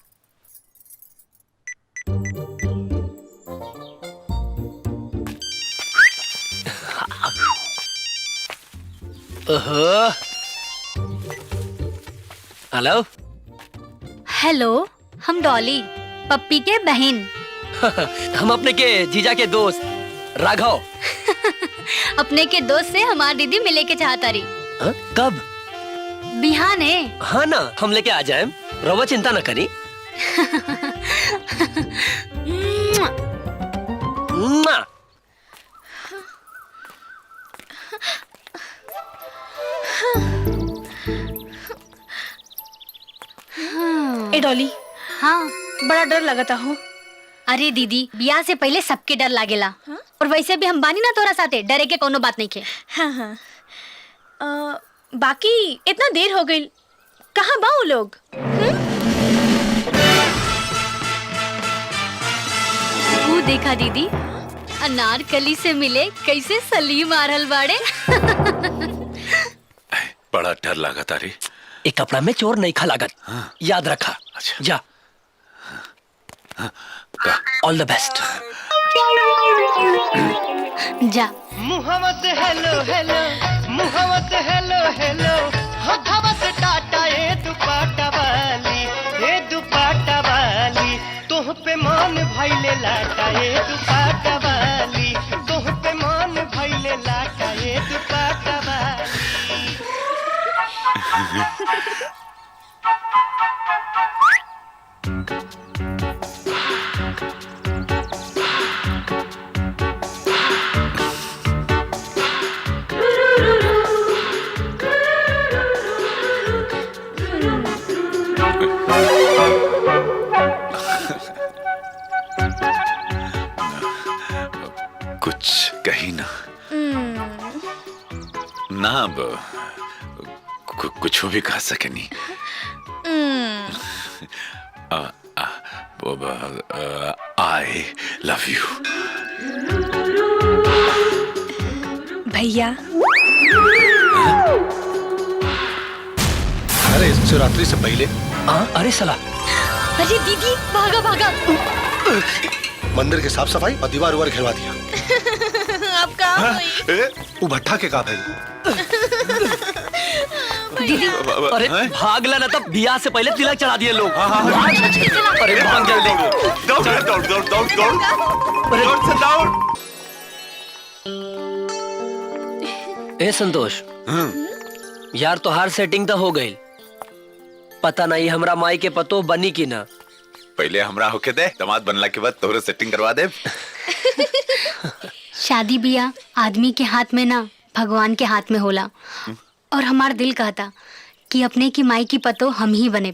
हेलो। हेलो। हम डॉली, पप्पी के बहन। हम अपने के जीजा के दोस्त राघव। अपने के दोस्त से हमारी दीदी मिले के चाहता रही। कब? बिहाने। हाँ ना, हम लेके आ जाए, रवा चिंता न करी। ए डॉली। हाँ, बड़ा डर लगता हो। अरे दीदी, ब्याह से पहले सबके डर लागेला। और वैसे भी हम बानी ना तोरा साथे, डरे के कोनो बात नहीं के। हाँ हाँ। बाकी इतना देर हो गई, कहाँ बा वो लोग? वो देखा दीदी, अनारकली से मिले कैसे सलीम आ रहल बाड़े। बड़ा डर लगा तारी। एक कपड़ा में चोर नहीं खा लागत। याद रखा। अच्छा। जा। ऑल द बेस्ट। जा। Muhammad hello hello, Muhammad hello hello, हो धवत टाटा ए दुपट्टा वाली, ए दुपट्टा वाली, तोह पे मान भइले लाटा ए दुपट्टा वाली, तोह पे मान भइले लाटा ए दुपट्टा वाली। कुछ कही ना। ना अब कुछ भी कह सके नहीं। आई लव यू भैया। अरे शिवरात्रि से पहले। अरे सला। अरे दीदी, भागा भागा। मंदिर की साफ सफाई और दीवार उवार घेरवा दिया। अब कहाँ हुई? वो भट्ठा के का भाई। दीदी, अरे भागला ना, तब बियाह से पहले तिलक चढ़ा दिए लोग। अरे भाग जल्दी। दौड़ दौड़ दौड़ दौड़ दौड़ दौड़ से दौड़। ए संतोष, यार तोहार सेटिंग तो हो गई, पता नहीं हमरा माई के पतो बनी की ना। पहले हमरा होके दे, दामाद बनला के बाद तोहरे सेटिंग करवा दे। शादी बियाह आदमी के हाथ में ना, भगवान के हाथ में होला। और हमार दिल कहता कि अपने की माई की पतो हम ही बने।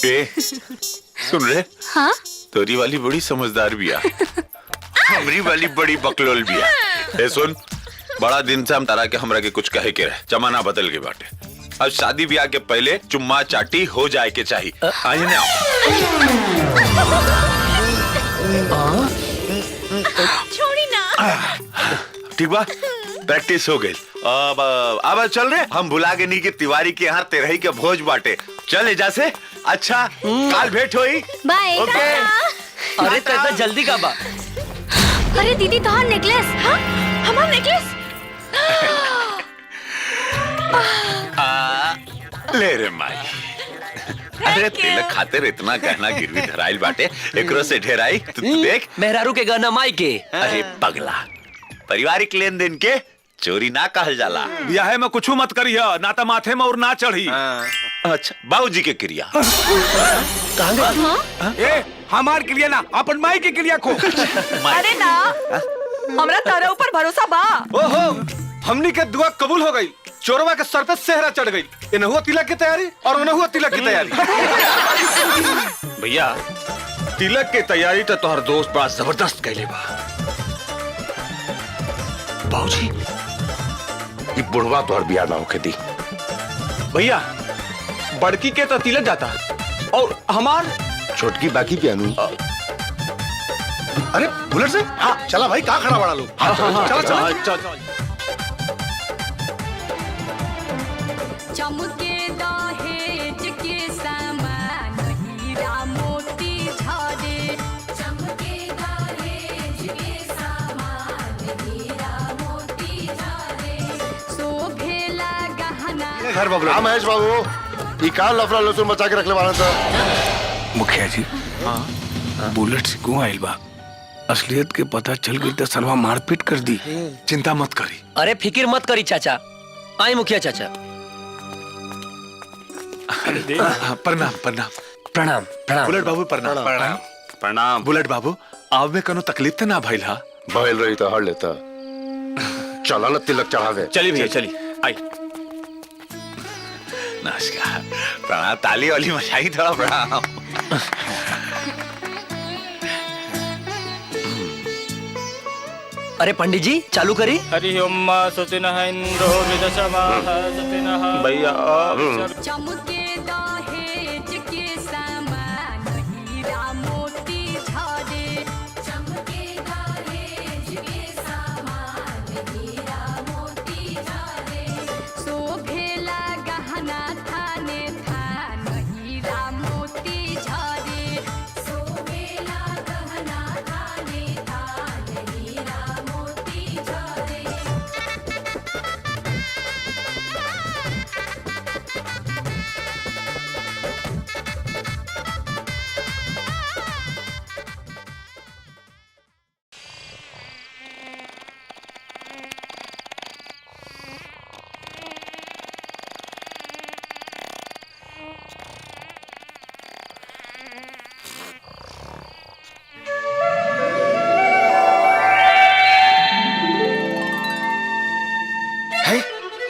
ए, सुन रहे? हाँ? तोरी वाली बड़ी समझदार बिया, हमरी वाली बड़ी बकलोल बिया। ए सुन, बड़ा दिन से हम तारा के हमरा के कुछ कहे के रहे, जमाना बदल गए बाटे। अब शादी ब्याह के पहले चुम्मा चाटी हो जाए के चाहिए। आज ने छोड़ी ना। ठीक बा, प्रैक्टिस हो गई। अब चल रहे, हम भुला के नहीं कि तिवारी के यहाँ तेरही के भोज बाटे। चल एजा से। अच्छा, काल भेंट होई। बाय। ओके। अरे तो जल्दी का बा। अरे दीदी, तोहार नेकलेस। हाँ, हमारा नेकलेस। ले रे माई। अरे तिलक खातिर इतना गहना गिरवी धराइल बाटे, एकरो से ढेराई तू देख। मेहरारू के गहना माई के। अरे पगला, पारिवारिक लेन देन के चोरी ना कहल जाला। ब्याह में कुछ मत करिया, ना तो माथे में और ना चढ़ी। अच्छा, बाबूजी के क्रिया। कहाँ गए? ए, हमार क्रिया ना, अपन माई के क्रिया को। अरे ना, हमरा तारा ऊपर भरोसा बा। ओहो, हमनी के दुआ कबूल हो गई। चोरवा के सर पे सेहरा चढ़ गई। इन्हें हुआ तिलक की तैयारी और उन्हें हुआ तिलक की तैयारी। भैया, तिलक की तैयारी तो तोहर दोस्त बड़ा जबरदस्त कैले बा। बाबूजी, ये बुढ़वा तोहर बियाह ना होके दी। भैया, बड़की के तो तिलक जाता और हमार छोटकी बाकी पियानू। अरे बुलेट से? हाँ, चला भाई, कहाँ खड़ा बड़ा लोग? चला चला। चमके दहेज के सामान हीरा मोती झरे। चमके दहेज के सामान हीरा मोती झरे। शोभेला गहना खैर बाबू हाँ महेश बाबू ये काल लफड़ा लहसुन बचा के रखले वाला था। मुखिया जी बुलेट से क्यों आइल बा? असलियत के पता चल गई तो सरवा मारपीट कर दी। चिंता मत करी। अरे फिक्र मत करी चाचा। आई मुखिया चाचा। प्रणाम प्रणाम प्रणाम प्रणाम। बुलेट बाबू प्रणाम प्रणाम प्रणाम। बुलेट बाबू आव में कोनो तकलीफ तो ना भइल हा? भइल रही तो हर लेता। चला न तिलक चढ़ावे। चलिए भैया चलिए। आई नमस्कार। प्रणाम। ताली वाली मचाई थोड़ा प्रणाम। अरे पंडित जी चालू करी। हरि ओम सुतिनः इंद्रो विदशमाः सुतिनः भैया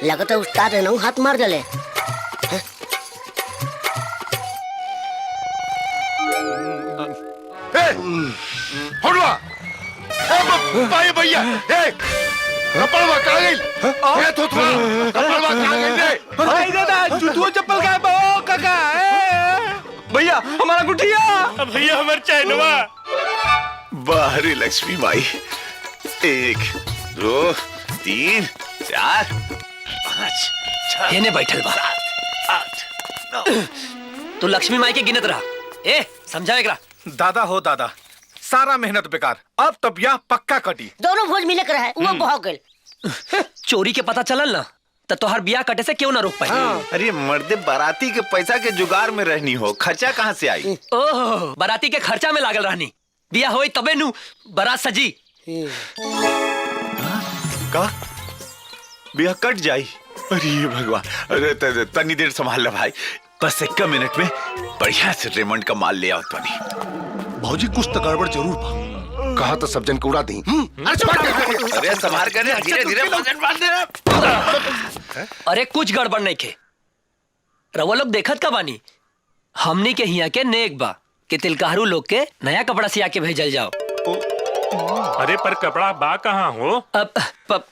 लगता उस्ताद है ना हाथ मार डाले। भाई भैया कपड़वा कहाँ गई? कपड़वा कहाँ गई रे? भाई दादा जूतों चप्पल का बो काका भैया हमारा गुठिया भैया हमार चैनवा। बाहरी लक्ष्मी माई 1 2 3 4 5 6 एने बैठल बा 8 9। तू लक्ष्मी माई के गिनत रहा। ए समझा एकरा। दादा हो दादा सारा मेहनत बेकार। अब तब यह पक्का कटी। दोनों भोज मिले कर है वो बहुत गल। चोरी के पता चलल ना तो तोहर बियाह कटे से क्यों ना रोक पाई। अरे मर्दे बाराती के पैसा के जुगाड़ में रहनी हो, खर्चा कहाँ से आई? ओह बाराती के खर्चा में लागल रहनी। बियाह होई तबे नु बारात सजी। का बियाह कट जाई? अरे भगवान। अरे तनी देर संभाल ले भाई। बस 1 मिनट में बढ़िया से रेमंड का माल ले आओ तनी। भौजी कुछ तो गड़बड़ जरूर बा। कहा तो सब जन को उड़ा दी। अरे संभाल कर धीरे धीरे वजन बांध देना। अरे कुछ गड़बड़ नहीं के। रवा लोग देखत का बानी हमनी के हिया के नेक बा कि तिलकाहरू लोग के नया कपड़ा सिया के भेजल जाओ। अरे पर कपड़ा बा कहाँ हो? अब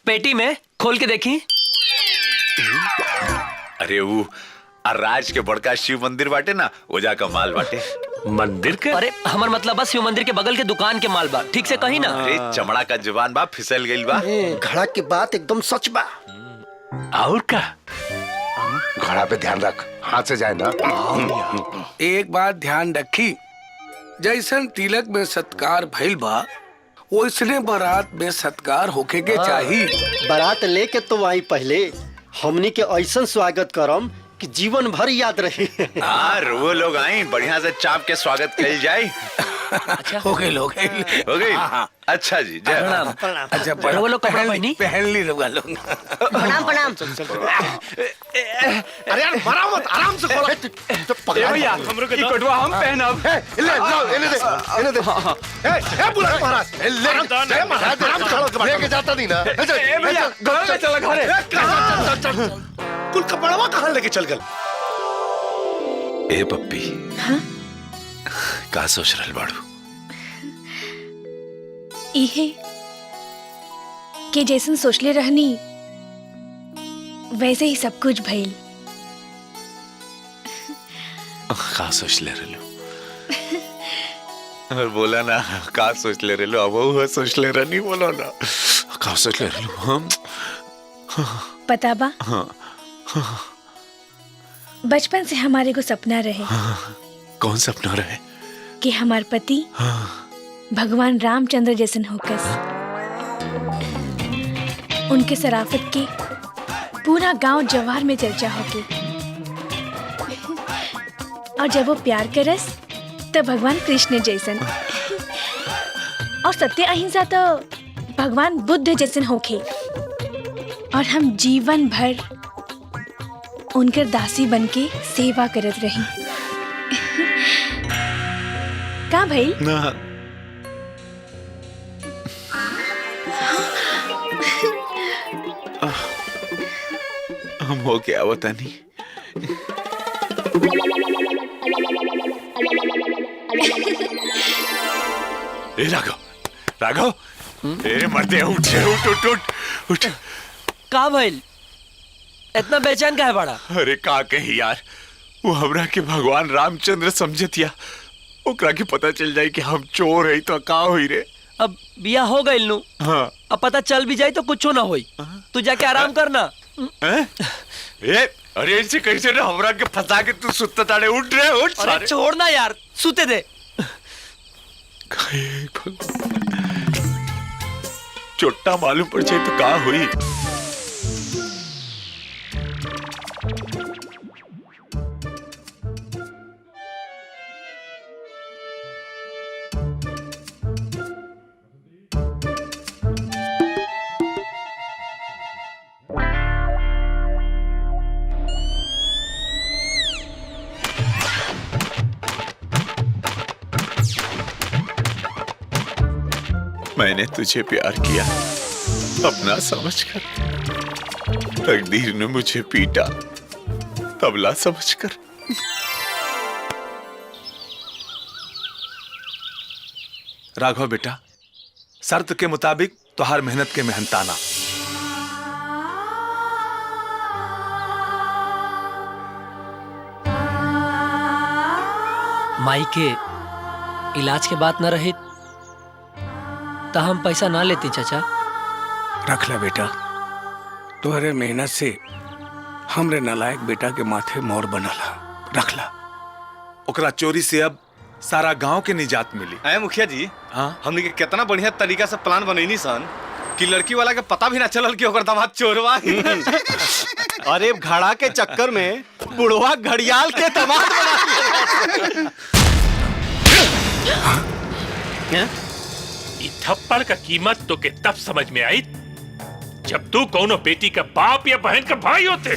पेटी में खोल के देखी। अरे वो राज के बड़का शिव मंदिर बाटे ना ओजा का माल बाटे। मंदिर के? अरे हमार मतलब बस शिव मंदिर के बगल के दुकान के माल बा। ठीक से कही ना। अरे चमड़ा का जुबान बा फिसल गइल बा। घड़ा की बात एकदम सच बा। और का घड़ा पे ध्यान रख हाथ से जाए ना। एक बात ध्यान रखी जैसन तिलक में सत्कार भइल बा वैसने बारात में सत्कार होके के चाहिए। बारात लेके तो आई पहले हमनी के ऐसा स्वागत करम कि जीवन भर याद रहे। हाँ वो लोग आए बढ़िया से चाप के स्वागत कल जाए। हो गई हो गई। अच्छा जी जय प्रणाम। अच्छा वो लोग कपड़ा पहन ली लोग। प्रणाम प्रणाम। अरे यार मरा मत आराम से खोला। भैया हमरो के कटवा हम पहनब। ले लो इन्हें दे ए बुलेट महाराज ले महाराज आराम से खड़ा लेके जाता नहीं ना। ए भैया घर में चला घरे। चल कुल कपड़वा कहाँ लेके चल गल? ए पप्पी का सोच रहल बाड़ू? इहे के जैसन सोचले रहनी वैसे ही सब कुछ भइल। का सोच ले रहलू? और बोला ना का सोच ले रहलू? अब वो सोच ले रहनी बोलो ना का सोच ले रहलू? हम पता बा बचपन से हमारे को सपना रहे। कौन सपना रहे? कि हमार पति भगवान रामचंद्र जैसन होकर उनके शराफत के पूरा गांव जवार में चर्चा होगी। और जब वो प्यार करस तो भगवान कृष्ण जैसन और सत्य अहिंसा तो भगवान बुद्ध जैसन होके। और हम जीवन भर उनकर दासी बनके सेवा करत रही। का भाई? ना हम हो क्या बता नहीं। ए राघव, राघव, ए मरते उठ उठ उठ उठ उठ। का भइल? इतना बेचैन का है बड़ा? अरे का कही यार, वो हमरा के भगवान रामचंद्र समझतिया, ओकरा के पता चल जाए कि हम चोर है तो का होई रे। अब बिया हो गइल नु। हाँ। अब पता चल भी जाए तो कुछ ना होई। तू जाके आराम करना। ए अरे ऐसे कैसे ना हमरा के फंसा के तू सुत्ता ताड़े। उठ रे उठ। अरे छोड़ना यार, सूते दे। चोट्टा मालूम पड़ जाए तो का हुई। मैंने तुझे प्यार किया अपना समझकर, तकदीर ने मुझे पीटा तबला समझकर। राघव बेटा, शर्त के मुताबिक तुहार मेहनत के मेहनताना। माई के इलाज के बात न रही तो हम पैसा ना लेते चाचा। रख ला बेटा, तुम्हारे मेहनत से हमरे नालायक बेटा के माथे मोर बनला। रख ला। ओकरा चोरी से अब सारा गांव के निजात मिली। अरे मुखिया जी, हाँ हमने के कितना बढ़िया तरीका से प्लान बनैनी सन कि लड़की वाला के पता भी ना चलल कि ओकर दामाद चोरवा। अरे घड़ा के चक्कर में बुढ़वा घड़ियाल के दामाद बना। थप्पड़ का कीमत तो के तब समझ में आई जब तू कोनो बेटी का बाप या बहन का भाई होते।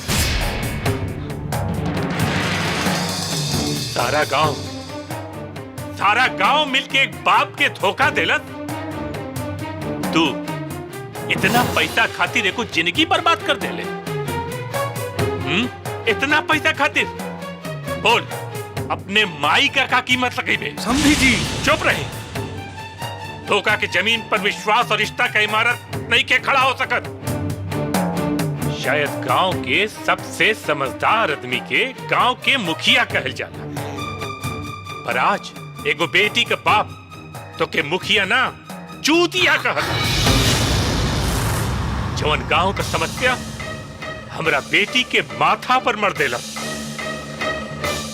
सारा गांव मिलके एक बाप के धोखा देलत। तू इतना पैसा खातिर एको जिंदगी बर्बाद कर देले। इतना पैसा खातिर बोल अपने माई का कीमत लगेबे? समझी जी। चुप रहे। धोखा के जमीन पर विश्वास और रिश्ता का इमारत नहीं के खड़ा हो सकत। शायद गांव के सबसे समझदार आदमी के गांव के मुखिया कहल जाला, पर आज एगो बेटी का बाप तो के मुखिया ना चूतिया कहत। जवन गांव का समस्या हमरा बेटी के माथा पर मर देला,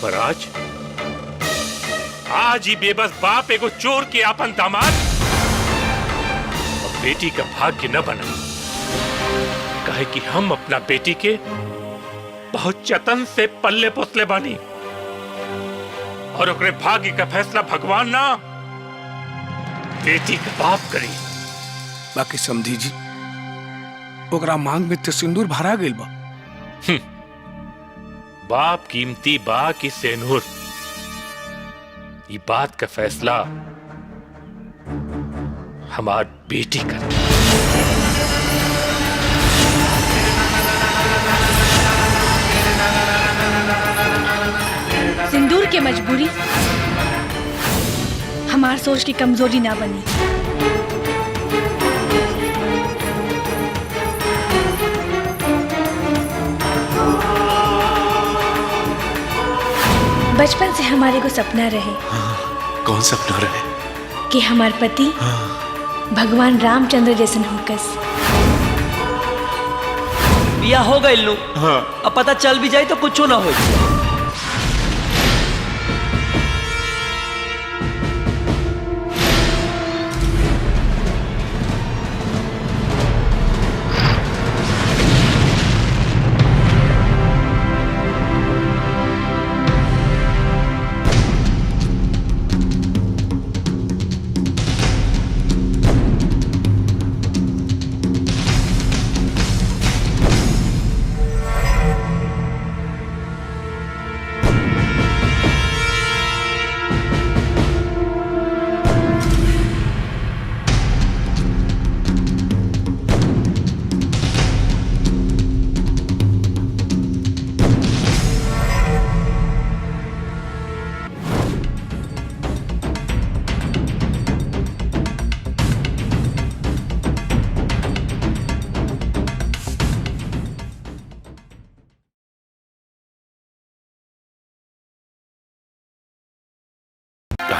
पर आज ही बेबस बाप एगो चोर के आपन दामाद बेटी का भाग्य न बना। कहे कि हम अपना बेटी के बहुत जतन से पल्ले पोसले बानी और ओकरे भाग्य का फैसला भगवान ना बेटी का बाप करी। बाकी समझी जी, ओकरा मांग में तो सिंदूर भरा गइल बा। बाप कीमती बा की सेनूर, ये बात का फैसला हमार बेटी कर। सिंदूर के मजबूरी हमार सोच की कमजोरी ना बनी। बचपन से हमारे को सपना रहे। कौन सपना रहे? कि हमार पति भगवान रामचंद्र जैसन होकस। बिया हो गइल नु। हाँ। अब पता चल भी जाए तो कुछ ना हो।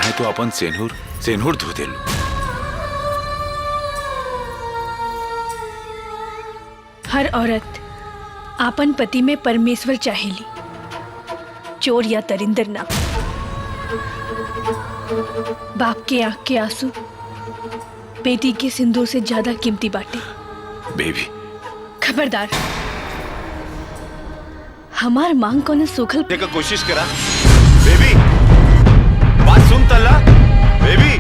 मैं तो अपन सेनूर धो देलू। हर औरत आपन पति में परमेश्वर चाहेली, चोर या दरिंदर ना। बाप के आंख के आंसू बेटी के सिंदूर से ज्यादा कीमती बाटे। बेबी खबरदार, हमार मांग को न सूखल देखा कोशिश करा। बेबी बात सुन तला। बेबी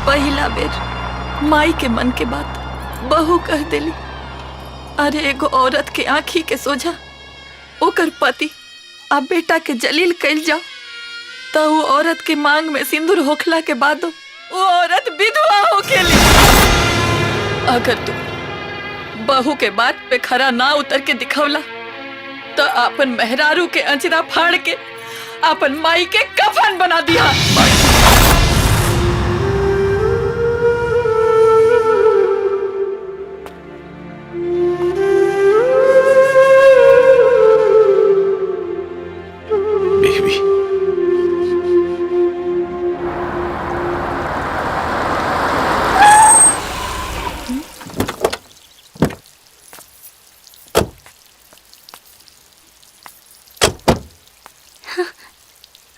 पहिला बेर माई के मन के बात बहू कह देली। अरे एगो औरत के आँखी के सोझा ओकर पति आ बेटा के जलील कैल जाओ तो वो औरत के मांग में सिंदूर होखला के बाद वो औरत विधवा होकेली। अगर तू बहू के बात पे खरा ना उतर के दिखवला तो आपन मेहरारू के अंचरा फाड़ के आपन माई के कफन बना दिया।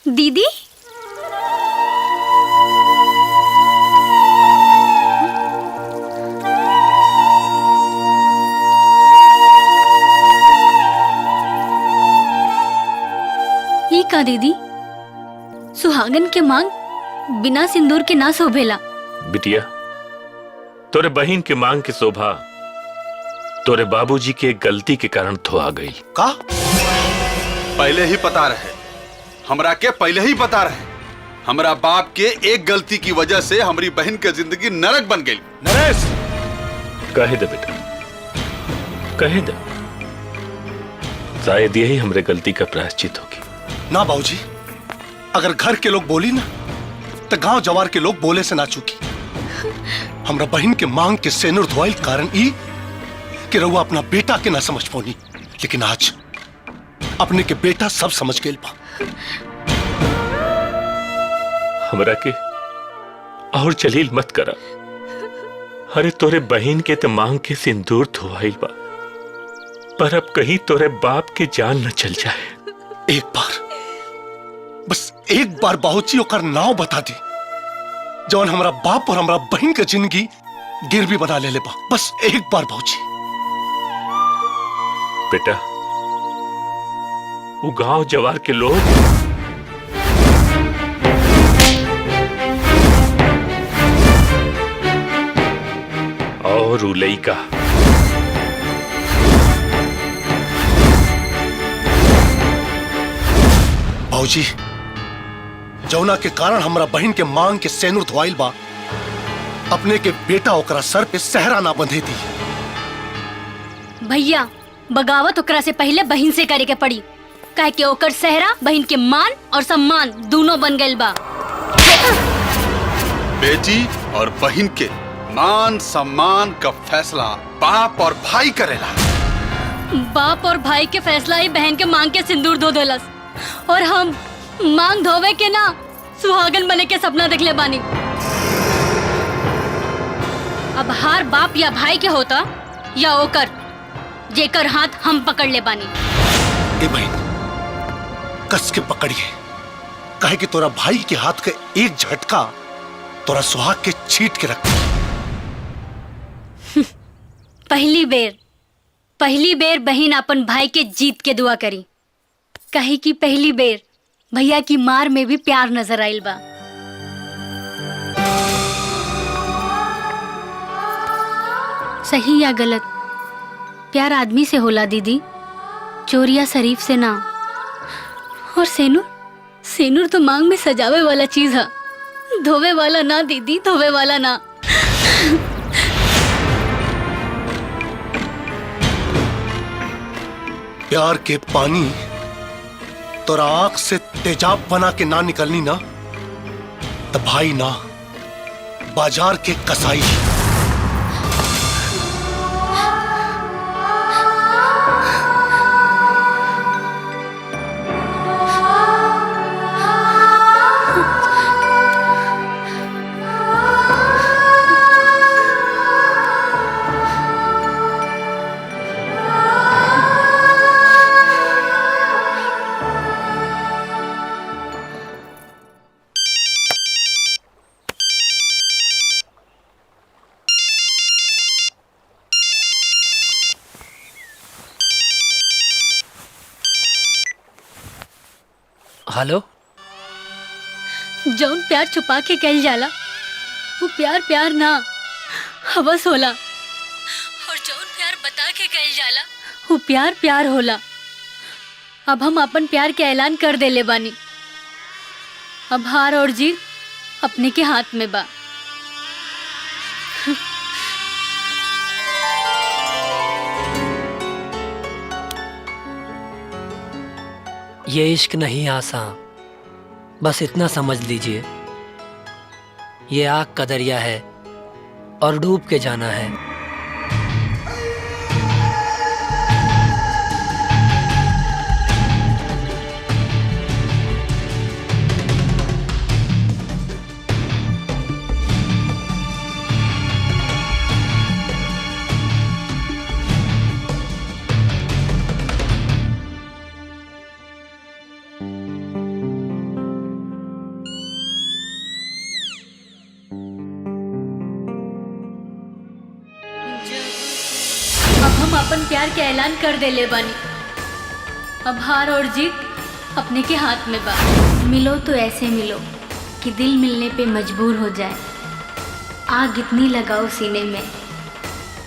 दीदी ये का दीदी, सुहागन के मांग बिना सिंदूर के ना शोभेला। बिटिया तोरे बहन के मांग की शोभा तोरे बाबूजी के गलती के कारण धोआ गई। का पहले ही पता रहे, हमरा के पहले ही पता रहे। हमरा बाप के एक गलती की वजह से हमारी बहन की जिंदगी नरक बन गई। नरेश कहे दे बेटा, कहे दे, शायद यही हमरे गलती का प्रायश्चित होगी। ना बाबूजी, अगर घर के लोग बोली ना तो गांव जवार के लोग बोले से ना चूकी। हमरा बहन के मांग के सेनुर धोइल कारण ई कि रहुआ अपना बेटा के ना समझ पौनी, लेकिन आज अपने के बेटा सब समझ गए बा। हमरा के और जलील मत करा। अरे तोरे बहन के ते मांग के सिंदूर धोवाइल बा, पर अब कहीं तोरे बाप के जान न चल जाए। एक बार, बस एक बार बाबूजी ओकर नाव बता दी जौन हमरा बाप और हमरा बहन के जिंदगी गिरवी बना ले बा। बस एक बार बाबूजी। बेटा वो गांव जवार के लोग और उलई का बाबूजी, जौना के कारण हमरा बहन के मांग के सेनुर धोइल बा, अपने के बेटा ओकरा सर पे सहरा ना बंधे दी। भैया बगावत ओकरा से पहले बहन से करे के पड़ी, काहे कि ओकर सहरा बहन के मान और सम्मान दोनों बन गइल बा। बेटी और बहन के मान सम्मान का फैसला बाप और भाई करेला। बाप और भाई के फैसला ही बहन के मांग के सिंदूर धो देलस, और हम मांग धोवे के ना सुहागन बने के सपना देखले बानी। अब हार बाप या भाई के होता या ओकर जेकर हाथ हम पकड़ ले बानी। ए बहन, कस के पकड़िए, कहे कि तोरा भाई के हाथ का एक झटका तोरा सुहाग के छीट के रख। पहली बेर बहन अपन भाई के जीत के दुआ करी, कहे कि पहली बेर भैया की मार में भी प्यार नजर आइल बा। सही या गलत, प्यार आदमी से होला दीदी, चोर या शरीफ से ना। और सेनुर तो मांग में सजावे वाला चीज है, धोवे वाला ना दीदी, धोवे वाला ना। प्यार के पानी तोरा आंख से तेजाब बना के ना निकलनी ना, तो भाई ना बाजार के कसाई। हेलो। जौन प्यार छुपा के कल जाला वो प्यार प्यार ना हवस होला, और जौन प्यार बता के कल जाला वो प्यार प्यार होला। अब हम अपन प्यार के ऐलान कर देले बानी। अब हार और जीत अपने के हाथ में बा। ये इश्क नहीं आसान, बस इतना समझ लीजिए, ये आग का दरिया है और डूब के जाना है। अपन प्यार के ऐलान कर देले बानी। अब हार और जीत अपने के हाथ में बा। मिलो तो ऐसे मिलो कि दिल मिलने पे मजबूर हो जाए। आग इतनी लगाओ सीने में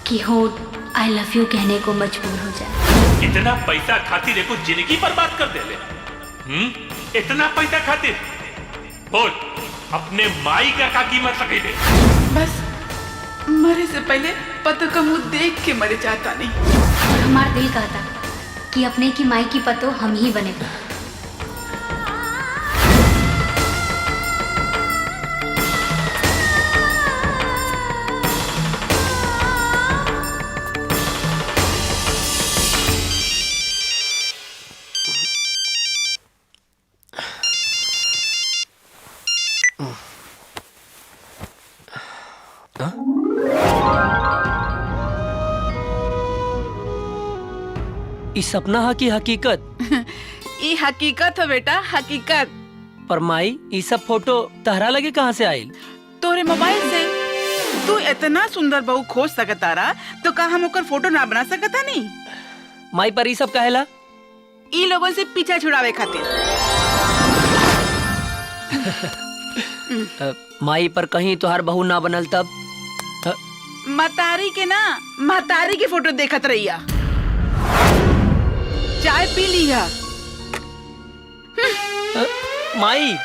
कि होठ आई लव यू कहने को मजबूर हो जाए। इतना पैसा खातिर एको जिंदगी बर्बाद कर देले। इतना पैसा खातिर बोल अपने माई का कीमत सके। बस मरे से पहले पतो का मुंह देख के मरे जाता नहीं। और हमारा दिल कहता कि अपने की माई की पतो हम ही बने। ई सपना हा की हकीकत? ई हकीकत है बेटा, हकीकत। पर माई ई सब फोटो तहरा लगे कहाँ से आयल? तोरे मोबाइल से। तू इतना सुंदर बहू खोज सकता रहा तो का हम ओकर फोटो ना बना सकता नहीं? माई पर ई सब कहेला? ई लोगों से पीछा छुड़ावे खातिर। माई पर कहीं तोहार बहू ना बनल तब? मतारी के ना, महतारी की फोटो देखत रहिया। चाय पी लिया। माई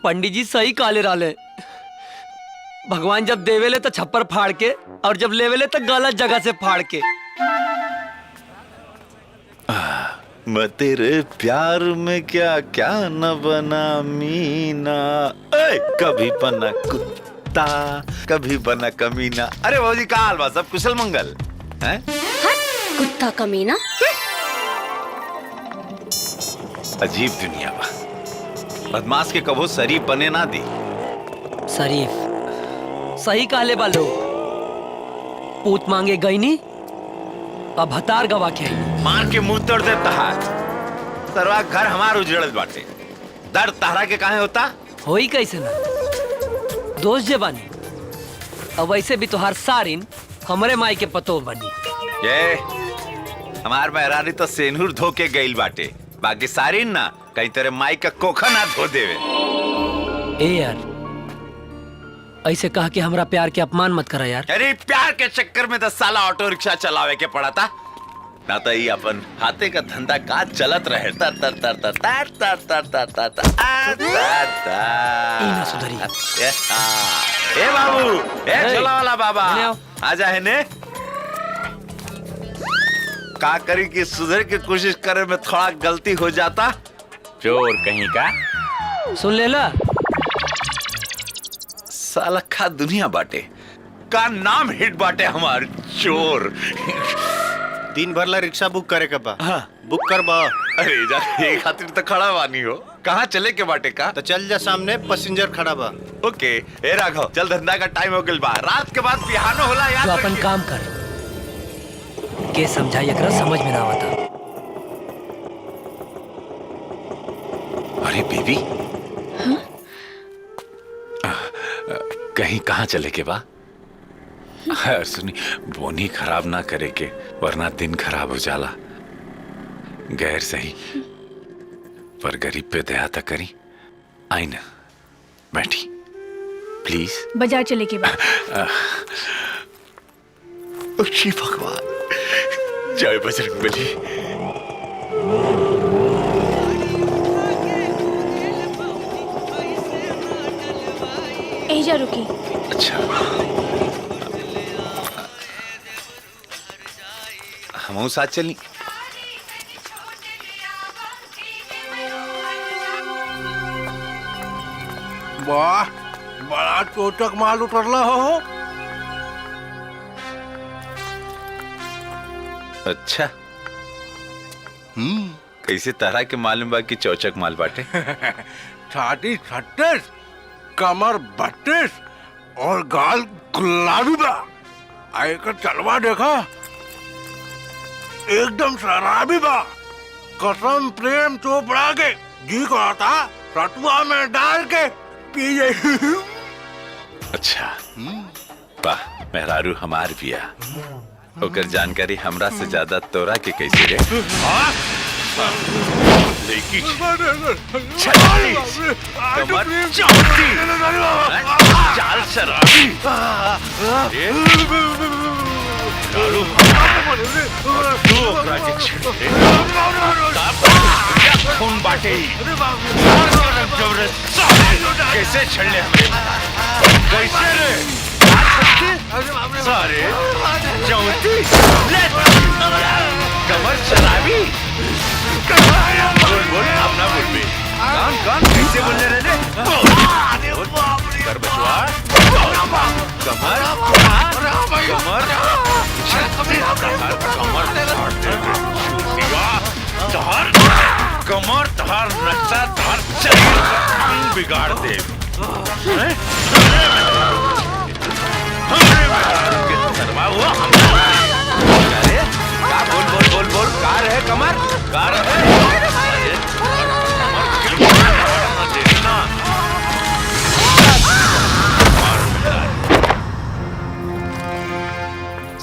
पंडित जी सही काले राले। भगवान जब देवेले तो छप्पर फाड़ के और जब लेवेले तो गलत जगह से फाड़ के। मैं तेरे प्यार में क्या क्या न बना मीना। कभी बना कुत्ता कभी बना कमीना। अरे भाजी का हाल बा? सब कुशल मंगल हैं? कुत्ता कमीना। अजीब दुनिया बा। बदमाश के कबो शरीफ बने ना दी। शरीफ सही काले बालो। पूत मांगे गई नी अब हतार गवा के आई। मार के मुंह तोड़ दे तहार। सरवा घर हमार उजड़ल बाटे। दर्द तहरा के काहे होता? होई कैसे ना, दोस्त जे बानी। अब वैसे भी तोहार सारिन हमरे माई के पतो बनी। ये हमार मेहरानी तो सेनूर धो के गईल बाटे, बाकी सारिन ना कहीं तेरे माई का कोखा ना धो देवे। ए यार ऐसे कहा कि हमरा प्यार के अपमान मत करा यार। अरे प्यार के चक्कर में 10 साल ऑटो रिक्शा चलावे के पड़ा था। ना तो ये अपन हाथे का धंधा का चलत रहे तर तर तर तर तर तर तर तर तर तर ना सुधरी। ए बाबू ए चला वाला बाबा आजा है ने का करी कि सुधर की कोशिश करे में थोड़ा गलती हो जाता चोर कहीं का सुन लेला साला खा दुनिया बाटे का नाम हिट बाटे हमार चोर दिन भर ला रिक्शा बुक करे के बा हाँ। बुक कर बा। अरे जा ये खातिर तो खड़ा बानी हो कहाँ चले के बाटे का तो चल जा सामने पैसेंजर खड़ा बा। ओके ए राघव चल धंधा का टाइम हो गइल बा रात के बाद बिहानो होला याद तो अपन काम कर के समझाई एकरा समझ में ना आवता। अरे बेबी कहीं कहाँ चले के बा सुनी बोनी खराब ना करे के वरना दिन खराब हो जाला गैर सही पर गरीब पे दया तक करी आई ना बैठी प्लीज बाजार चले के बाद श्री भगवान जय बजरंगबली एजा रुकी। अच्छा हम साथ चली वाह बड़ा टोटक माल उतरला हो। अच्छा कैसे तरह के मालूम बा कि चौचक माल बाटे छाती 36 कमर 32 और गाल गुलाबी बा आयकर चलवा देखा एकदम शराबी बा कसम प्रेम चोपड़ा के जी को आता सतुआ में डाल के पी जाए। अच्छा वाह मेहरारू हमार बिया ओकर जानकारी हमरा से ज्यादा तोरा के कैसे रे लेकी चाल शराबी खून बाटे कैसे छड़ले कैसे रे सारे कमर शराबी बोल बोल अपना बोल भी कान कैसे बोलने रहे कर बचवा कमर कमर तहार नक्शा तहार शरीर का अंग बिगाड़ दे बोल बोल बोल बोल कार है कमर कार है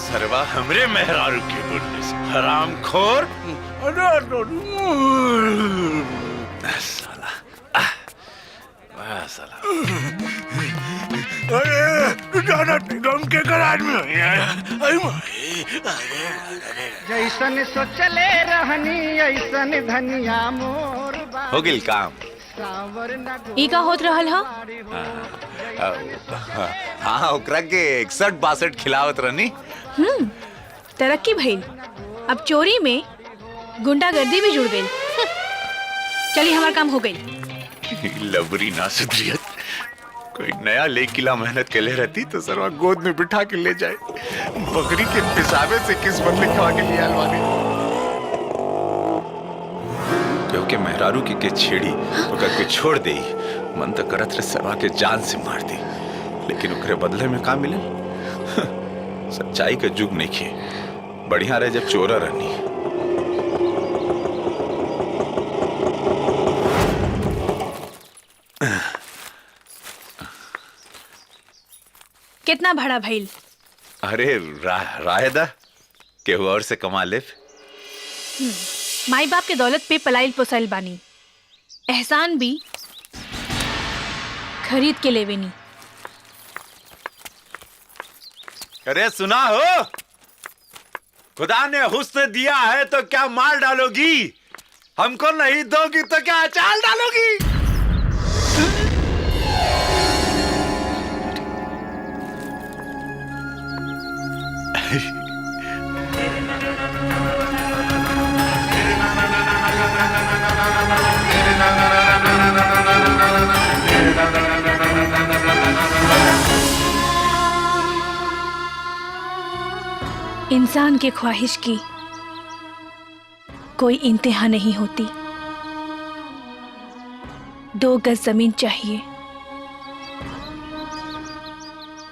सरवा हमरे मेहरारू के गुंडे से हराम खोर साला साला अरे ज्यादा गम के करार में जैसन सोचले रहनी ऐसन धनिया मोर हो गिल काम ई का होत रहल हा? हाँ ओकरा के 61-62 खिलावत रहनी तरक्की भइल अब चोरी में गुंडागर्दी भी जुड़ गई। चलिए हमारा काम हो गई। लबरी ना सुधरियत कोई नया ले किला मेहनत के ले रहती तो सरवा गोद में बिठा के ले जाए बकरी के पिसाबे से किस्मत लिखवा के लिए अलवाने क्योंकि मेहरारू के छेड़ी ओकर के छोड़ दे मन तो करत रहे सरवा के जान से मार दी लेकिन ओकरे बदले में का मिले सच्चाई का जुग नहीं खे बढ़िया रहे जब चोरा रहनी कितना भाड़ा भइल? अरे राहेदा केहू और से कमा ले माई बाप के दौलत पे पलाइल पोसाइल बानी एहसान भी खरीद के लेवेनी। अरे सुना हो खुदा ने हुस्न दिया है तो क्या मार डालोगी? हमको नहीं दोगी तो क्या अचार डालोगी? इंसान की ख्वाहिश की कोई इंतहा नहीं होती। 2 गज जमीन चाहिए,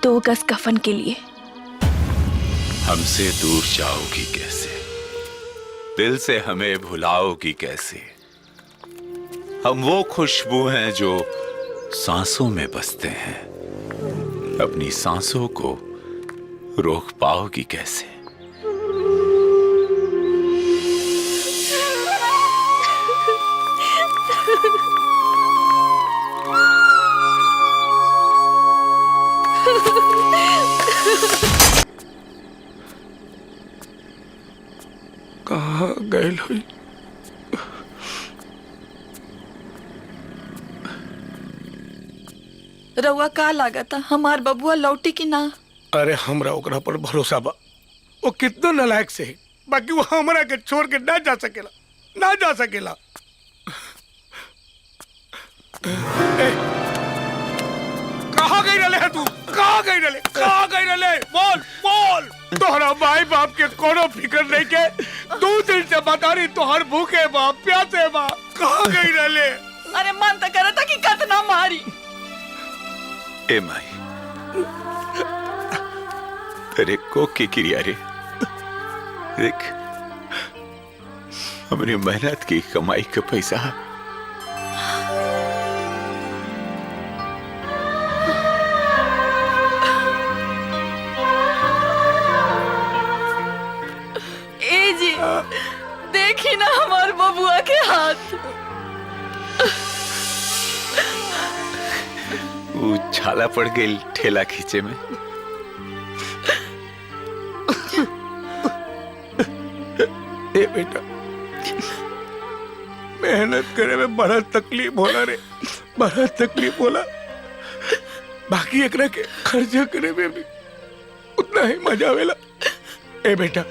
2 गज कफन के लिए। हमसे दूर जाओगी कैसे? दिल से हमें भुलाओगी कैसे? हम वो खुशबू हैं जो सांसों में बसते हैं, अपनी सांसों को रोक पाओगी कैसे? कहाँ गए हुई? रउआ का लागता हमार बबुआ लौटी की ना? अरे हमरा ओकरा पर भरोसा बा। वो कितना नालायक से है, बाकी वो हमरा के छोड़ के ना जा सकेला, ना जा सकेला। कहाँ गई रले है तू? कहाँ गई रले? कहाँ गई रले? बोल बोल। तोहरा भाई बाप के कोनो फिक्र नहीं के, 2 दिन से बता रही तोहर भूखे बाप प्यासे बाप। कहाँ गई रले? अरे मन तो करता कि कतना मारी। ए माई, तेरे को की क्रिया रे। देख, हमारी मेहनत की कमाई का पैसा ए जी, देखी ना हमार बबुआ के हाथ। वो छाला पड़ गई ठेला खींचे में। ए बेटा, मेहनत करे में बड़ा तकलीफ होला रे, बड़ा तकलीफ होला। बाकी एकरा के खर्चा करे में भी उतना ही मजा आवेला। ए बेटा,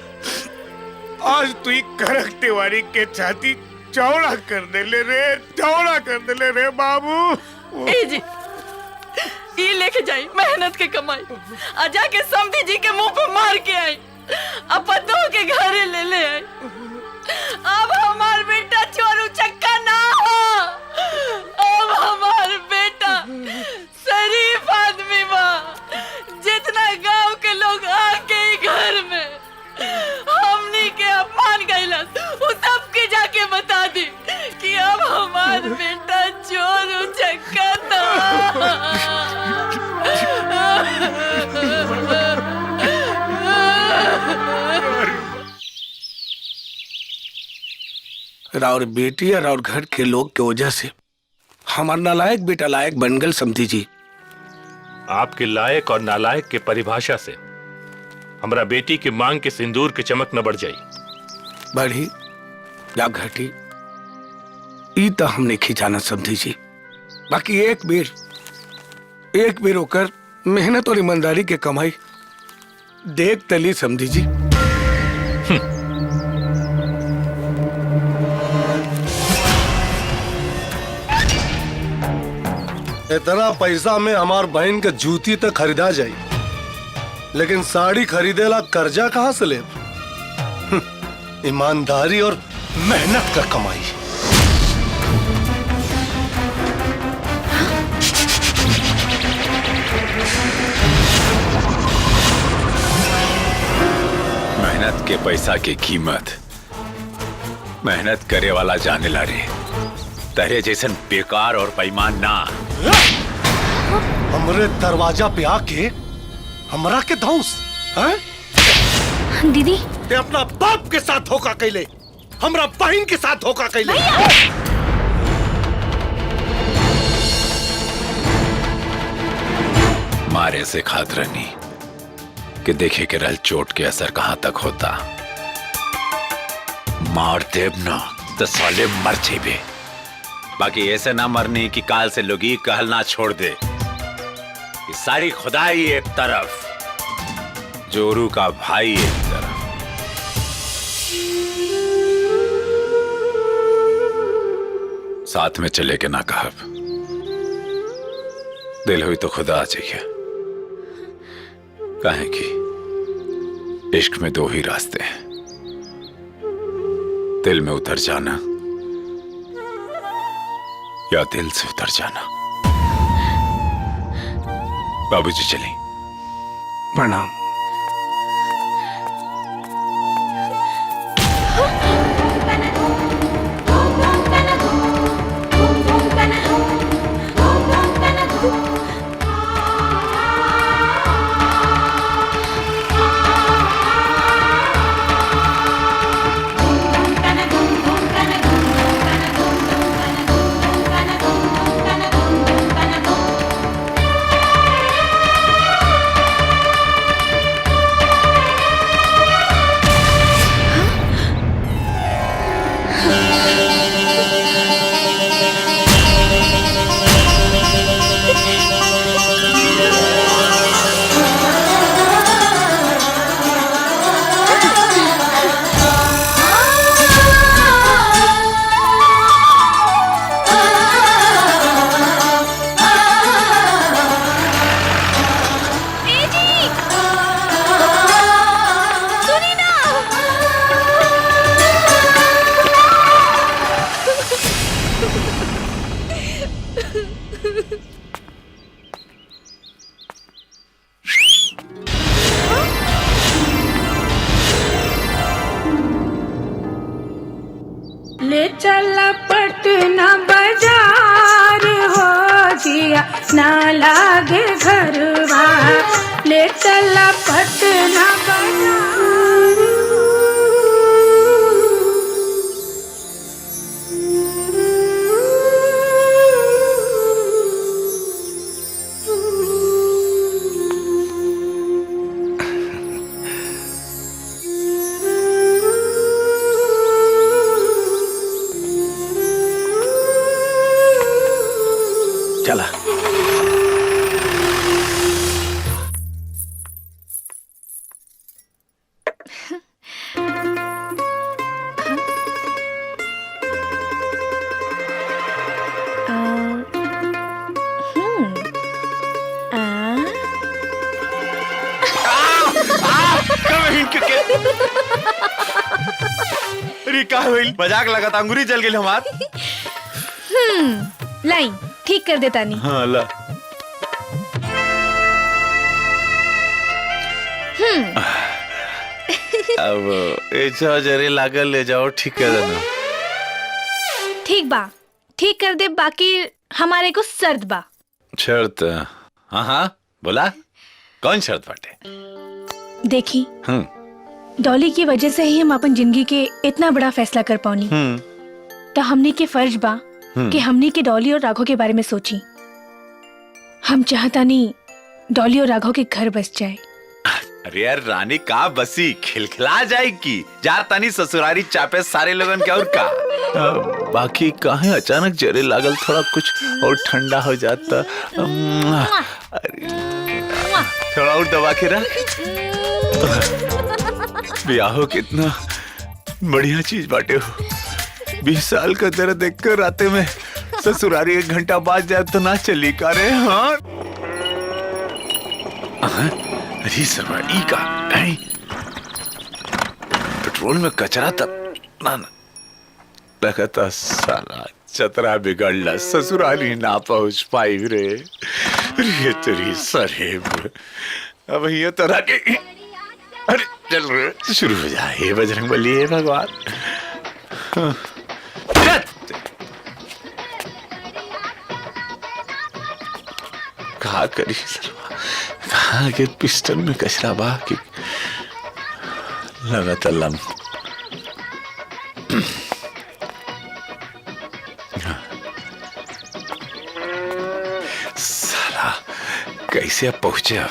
आज तू करक तिवारी के छाती चौड़ा कर दे ले रे, चौड़ा कर दे ले रे बाबू। ए जी, ये लेके जाई मेहनत के कमाई, आ जाके समधी जी के मुंह पे मार के आई, अब पतों के घरे ले ले आई। अब हमार बेटा चोरू चक्का ना हो, अब हमार बेटा शरीफ आदमी बा। जितना गांव के लोग आके ही घर में हमनी के अपमान कैलस, वो सबके जाके बता दी कि अब हमार बेटा चोरू चक्का ना। राउर बेटी और राउर घर के लोग के वजह से हमार नालायक बेटा लायक बन गल समझी जी। आपके लायक और नालायक के परिभाषा से हमरा बेटी के मांग के सिंदूर के चमक न बढ़ जाई। बढ़ी या घटी ई तो हमने खिंचाना समझी जी। बाकी एक बेर होकर मेहनत और ईमानदारी के कमाई देख तली समझी जी। इतना पैसा में हमार बहन के जूती तक खरीदा जाई, लेकिन साड़ी खरीदेला कर्जा कहाँ से ले? ईमानदारी और मेहनत का कमाई। मेहनत के पैसा की कीमत मेहनत करे वाला जाने ला रे। तेरे जैसन बेकार और बेईमान ना। हमरे दरवाजा पे आके हमरा के धौंस हैं? दीदी, ते अपना बाप के साथ धोखा कैले, हमरा बहन के साथ धोखा कैले। मारे से खातिर नहीं कि देखे के रल चोट के असर कहां तक होता। मार देव ना तो साले मर जेबे। बाकी ऐसे ना मरने की काल से लोग ये कहल ना छोड़ दे कि सारी खुदाई एक तरफ, जोरू का भाई एक तरफ। साथ में चले के ना कहब, दिल हुई तो खुदा आ जाइए। काहे कि इश्क में दो ही रास्ते हैं, दिल में उतर जाना या दिल से उतर जाना। बाबूजी चलें। प्रणाम। ले चला पटना बाजार हो जिया ना लागे घरवा, ले चला पटना बाजार। चला। मजाक लगा था, अंगूरी जल गई हमार। लाइन ठीक कर देता नहीं। हाँ ला। अब ऐसा जरे लागल ले जाओ, ठीक कर देना। ठीक बा, ठीक कर दे, बाकी हमारे को शर्त बा। शर्त? हाँ हाँ बोला, कौन शर्त बाटे? देखी डॉली की वजह से ही हम अपन जिंदगी के इतना बड़ा फैसला कर पाऊनी, तो हमने के फर्ज बा कि हमने के डॉली और राघव के बारे में सोची। हम चाहता नहीं डॉली और राघव के घर बस जाए। अरे यार रानी का बसी खिलखिला जाएगी, जा तनी ससुरारी चापे सारे लोगन के और का। बाकी काहे अचानक जरे लागल, थोड़ा कुछ और ठंडा हो जाता। थोड़ा और दबा के रख। ब्याहो कितना बढ़िया चीज बाटे हो। 20 साल का दर्द देखकर राते में ससुरारी 1 घंटा बाद जाए तो ना चली का रे। हाँ अरे सवारी का पेट्रोल में कचरा तब ना लगता, साला चतरा बिगड़ला, ससुराली ना पहुंच पाई रे। ये तेरी सरेब। अब ये तरह के अरे चल रे शुरू हो जाए। हे बजरंगबली, हे भगवान। कहा करी कहा के पिस्टन में कचरा बा कि लगा लम। साला कैसे अब पहुंचे? अब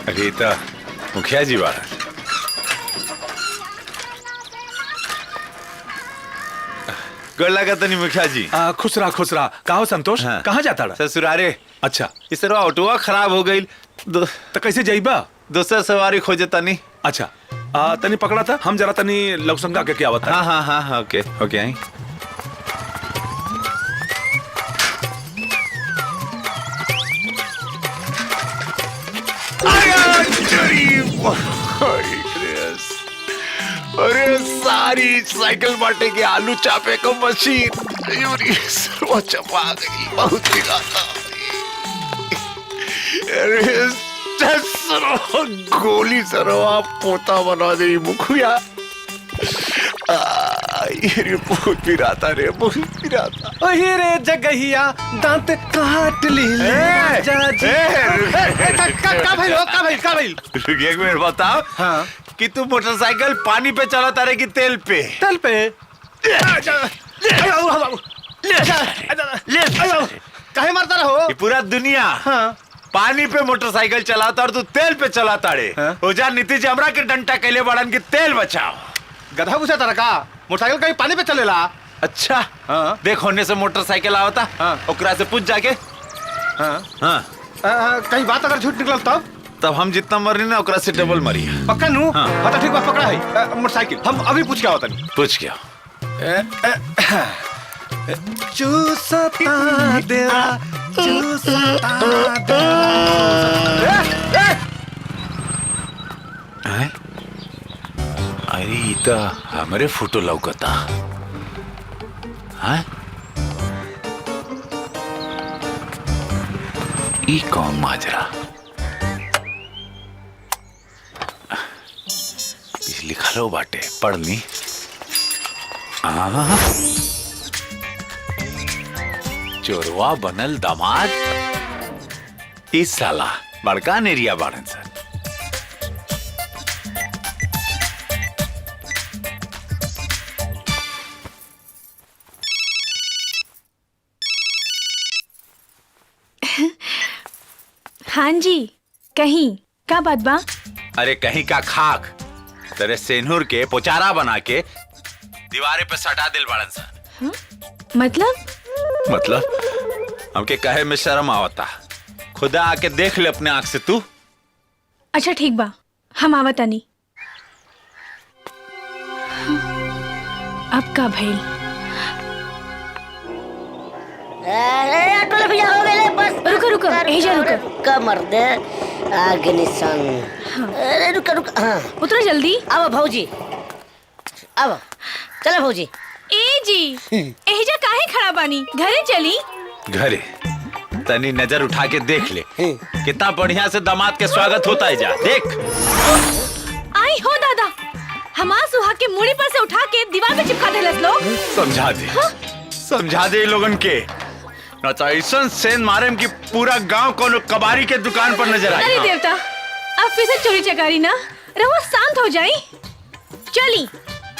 अरे मुखिया जी बाहर। गोड़ लगा तनी मुखिया जी। खुश रहा कहो संतोष। हाँ। कहाँ जाता रहा? ससुरारे। अच्छा इस तरह ऑटोवा खराब हो गई तो कैसे जाइबा? दूसरा सवारी खोजे तनी। अच्छा तनी पकड़ा था, हम जरा तनी लवसंगा के क्या बता। हाँ ओके ओके आई। अरे सारी साइकिल बांटे के आलू चापे को मशीन चपा गई, बहुत अरे गोली सरवा पोता बना दे मुखिया। ये बहुत पिराता रे, बहुत पिराता। ओही रे जगहिया दांत काट ली का भाई एक मिनट बताओ। हाँ। कि तू मोटरसाइकिल पानी पे चलाता रे कि तेल पे? तेल पे। काहे मारता रहो? ये पूरा दुनिया पानी पे मोटरसाइकिल चलाता और तू तेल पे चलाता रे। ओजा नीतीश हमरा के डंटा कैले बड़न की तेल बचाओ। गधा पूछा तारा का मोटरसाइकिल कहीं पानी पे चलेला? अच्छा देख होने से मोटरसाइकिल आवता। ओकरा से पूछ जाके। कहीं बात अगर झूठ निकल तब हम जितना मरी ना ओकरा से डबल मरी। पक्का नू? हाँ तो ठीक बात पकड़ा है मोटरसाइकिल। हम अभी पूछ के आवता नहीं। पूछ क्या? चूसता देवा चूसता अरे ई तो हमरे फोटो लौकता। हाँ? ई कौन माजरा? लिखा लो बाटे, पढ़ ली। चोरवा बनल दामाद। इस साला बड़का नेरिया बाड़न सर। हाँ जी कहीं का बात बा? अरे कहीं का खाक तेरे सेनूर के पोचारा बना के दीवारे पे सटा दिल बड़न सर। मतलब हमके कहे में शर्म आवता। खुदा आके देख ले अपने आंख से तू। अच्छा ठीक बा, हम आवता नहीं। अब का भइल? अरे भैया हो गए बस। रुको एजा रुको। कमर दे आगे निशान। अरे रुको। हाँ उतरो जल्दी। अब भौजी अब चलो भौजी। ए जी एजा काहे खड़ा बानी? घरे चली। घरे तनी नजर उठा के देख ले कितना बढ़िया से दामाद के स्वागत होता है। जा देख। आई हो दादा, हमार सुहा के मुड़ी पर से उठा के दीवार पे चिपका देलस लोग। समझा दे लोगन के न तो ऐसा सेन मारे कि पूरा गांव कोनो कबाड़ी के दुकान पर नजर आए। अरे देवता, अब फिर से चोरी चकारी ना रहो, शांत हो जाई। चली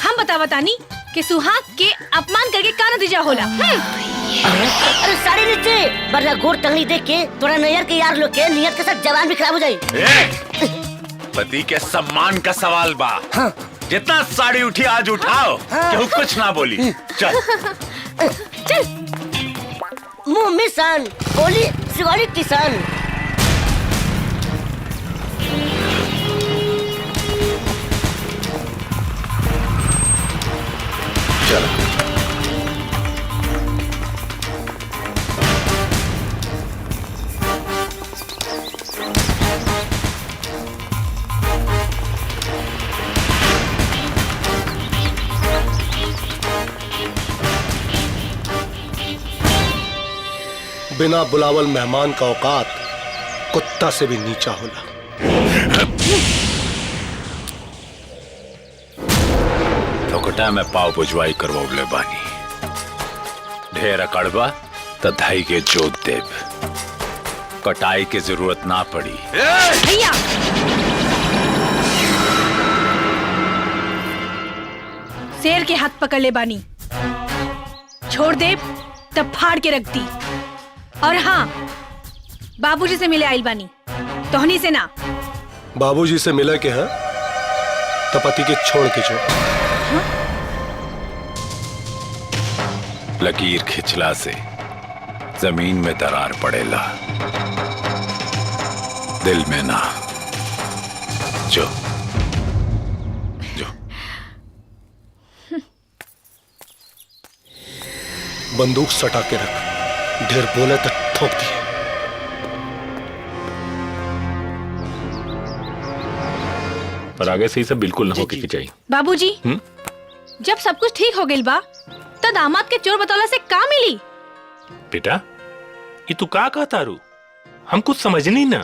हम बतानी कि सुहाग के अपमान करके का नतीजा होला। अरे साड़ी नीचे वरना गोर टंगली देख के तोरा नैयर के यार लोग के नियत के साथ जवान भी खराब हो जाई। पति के सम्मान का सवाल बा। जितना साड़ी उठी आज उठाओ। केहू कुछ ना बोली। चल मुंह में सान बोली सिवाली किसान। चलो बिना बुलावल मेहमान का औकात कुत्ता से भी नीचा होला। थोकटा में पाव पुजवाई करवले बानी। ढेर अकड़बा तो धाई के जोत देव। कटाई की जरूरत ना पड़ी। भैया शेर के हाथ पकड़ ले बानी, छोड़ दे तब फाड़ के रख दी। और हाँ बाबूजी से मिले आइल बानी, तोहनी से ना। बाबूजी से मिले के हैं तो पति के छोड़ के जो। लकीर खिंचला से जमीन में दरार पड़ेला, दिल में ना। जो बंदूक सटा के रख, ढेर बोले तो ठोक दिए। पर आगे से ही सब बिल्कुल ना होके चाहिए। बाबूजी, जब सब कुछ ठीक हो गइल बा तो दामाद के चोर बतौला से का मिली? बेटा ये तू का कहता रू, हम कुछ समझनी ना।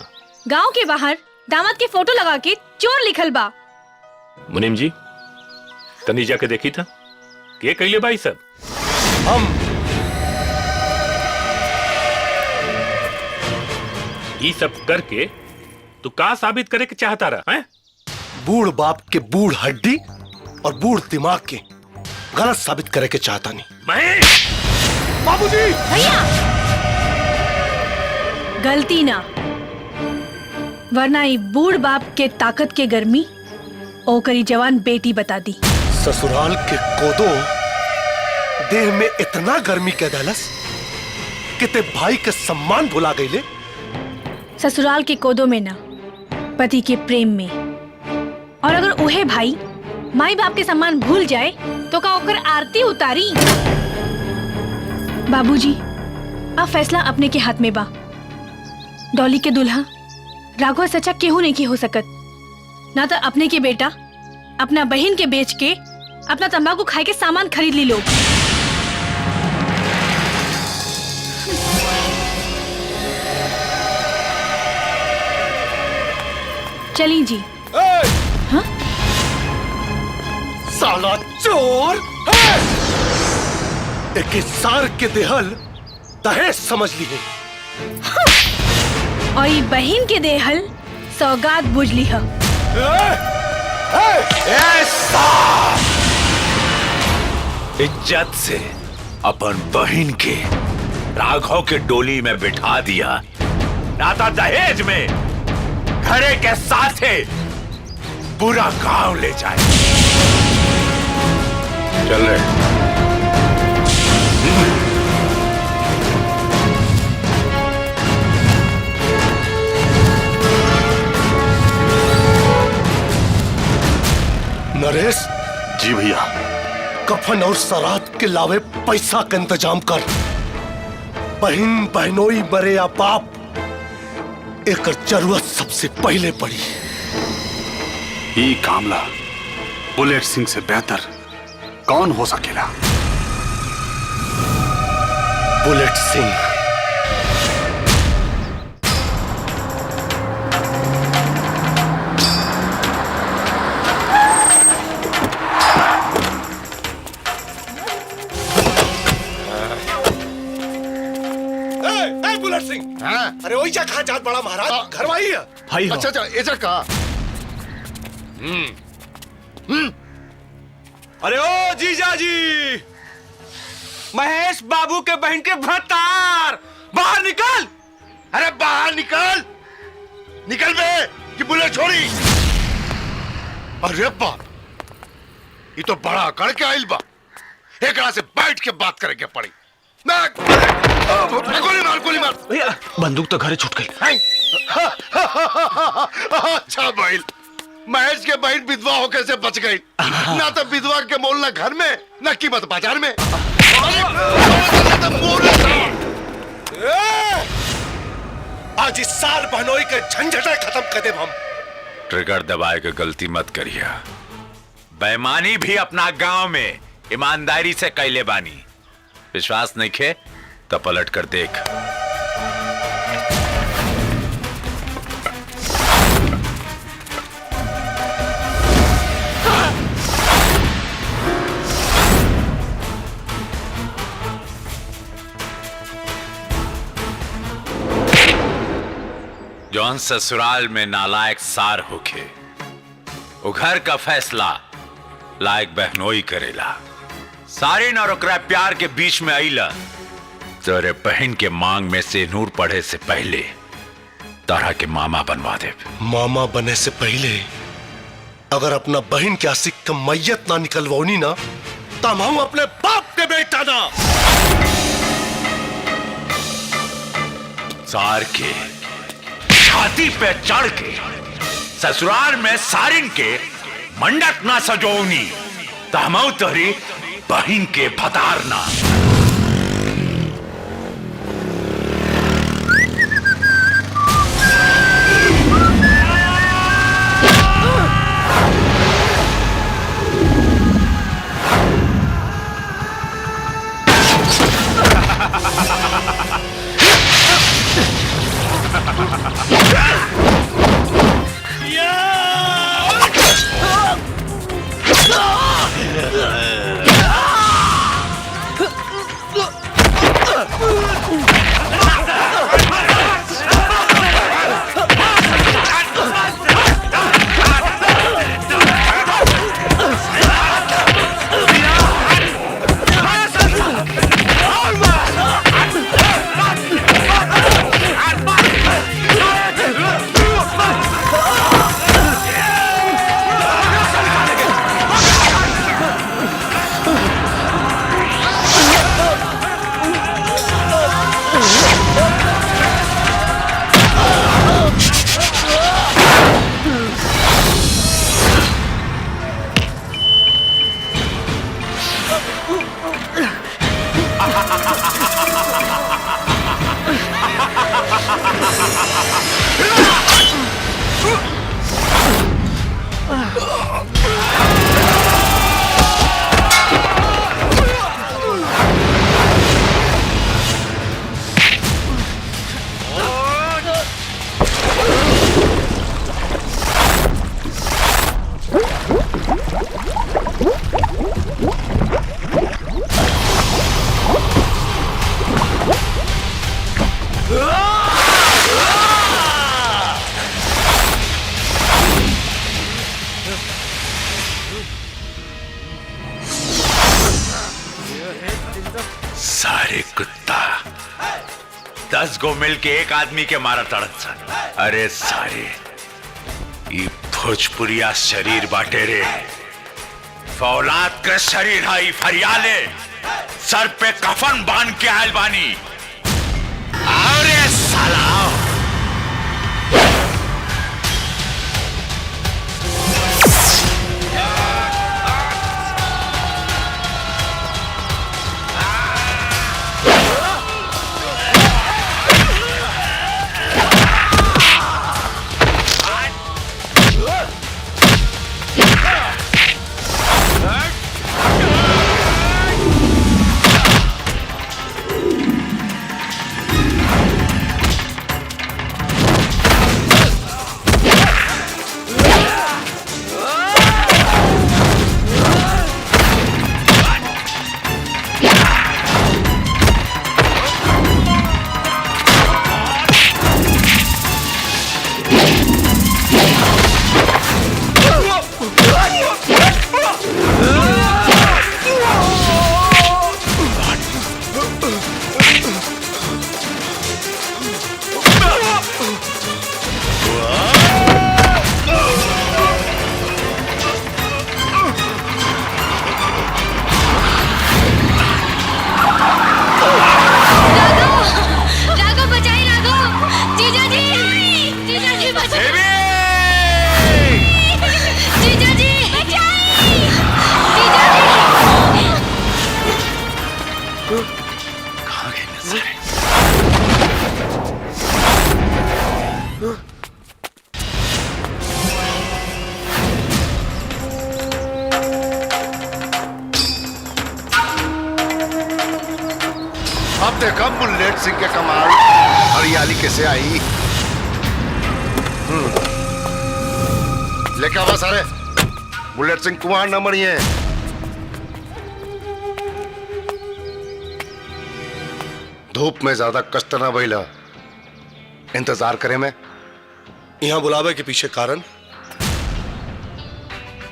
गांव के बाहर दामाद के फोटो लगा के चोर लिखल बा। मुनीम जी तनी जाके देखी था के कैले भाई सब। हम ये सब करके तू का साबित करे के चाहता रहा है? बूढ़ बाप के बूढ़ हड्डी और बूढ़ दिमाग के गलत साबित करे के चाहता नहीं। महेश! बाबूजी! भैया गलती ना, वरना ये बूढ़ बाप के ताकत के गर्मी ओकरी जवान बेटी बता दी। ससुराल के कोदो देह में इतना गर्मी के दलस कि ते भाई के सम्मान भुला गईले। ससुराल के कोदो में ना, पति के प्रेम में। और अगर उहे भाई माई बाप के सम्मान भूल जाए तो का ओकर आरती उतारी? बाबूजी, अब फैसला अपने के हाथ में बा। डॉली के दुल्हा राघव सच्चा केहू नहीं की हो सकत। ना तो अपने के बेटा अपना बहन के बेच के अपना तंबाकू खाए के सामान खरीद ली लोग। चली जी। हाँ? साला चोर! एक सार के देहल दहेज समझ ली है। और ये बहन के देहल सौगात बुझ ली है। इज्जत से अपन बहन के राघव के डोली में बिठा दिया, नाता दहेज में घरे के साथे पूरा गांव ले जाए। चल रहे नरेश। जी भैया। कफन और सरात के लावे पैसा का इंतजाम कर। बहन बहनोई मरे या बाप, एक जरूरत सबसे पहले पड़ी। ये कामला बुलेट सिंह से बेहतर कौन हो सकेला? बुलेट सिंह। बुलेट सिंह। हाँ? अरे वही जा कहाँ जात बड़ा महाराज, घर वाही है। भाई अच्छा अच्छा ऐसा कहा। अरे ओ जीजा जी, महेश बाबू के बहन के भतार, बाहर निकल। अरे बाहर निकल, निकल बे कि बुलेट छोड़ी। अरे बाप, ये तो बड़ा अकड़ के आइल बा। एकरा से बैठ के बात करे के पड़ी। गोली मार भैया, बंदूक तो घरे छूट गई। अच्छा भाई, महेश के बहन विधवा होकर से बच गई। ना तो विधवा के मोल ना घर में ना कीमत बाजार में। आज इस साल बहनोई के झंझटे खत्म कर दे हम। ट्रिगर दबाए के गलती मत करिए। बेईमानी भी अपना गांव में ईमानदारी से कैले बानी। विश्वास नहीं खे तो पलट कर देख। जौन ससुराल में नालायक सार होके वो घर का फैसला लायक बहनोई करेला। सारी न ओकरा प्यार के बीच में आईला तेरे बहन के मांग में से नूर पढ़े से पहले तारा के मामा बनवा दे। मामा बने से पहले अगर अपना बहन के आशिक का मैयत ना निकलवानी ना, तो हम अपने बाप के बेटा ना। सार के छाती पे चढ़ के ससुराल में सारिन के मंडक ना सजोनी तमऊ तोहरी बहिन के भतारना। सारे कुत्ता 10 गो मिल के एक आदमी के मारा तड़त सन। अरे सारे ये भोजपुरिया शरीर बाटे रे, फौलाद के शरीर हाई फरियाले सर पे कफन बांध के आयल बानी। अरे साला अब देखा बुलेट सिंह के कमाल हरियाली कैसे आई। लेके आवा सारे, बुलेट सिंह कुमार न मरिए। धूप में ज्यादा कष्ट ना भइला, इंतजार करे में। यहाँ बुलावे के पीछे कारण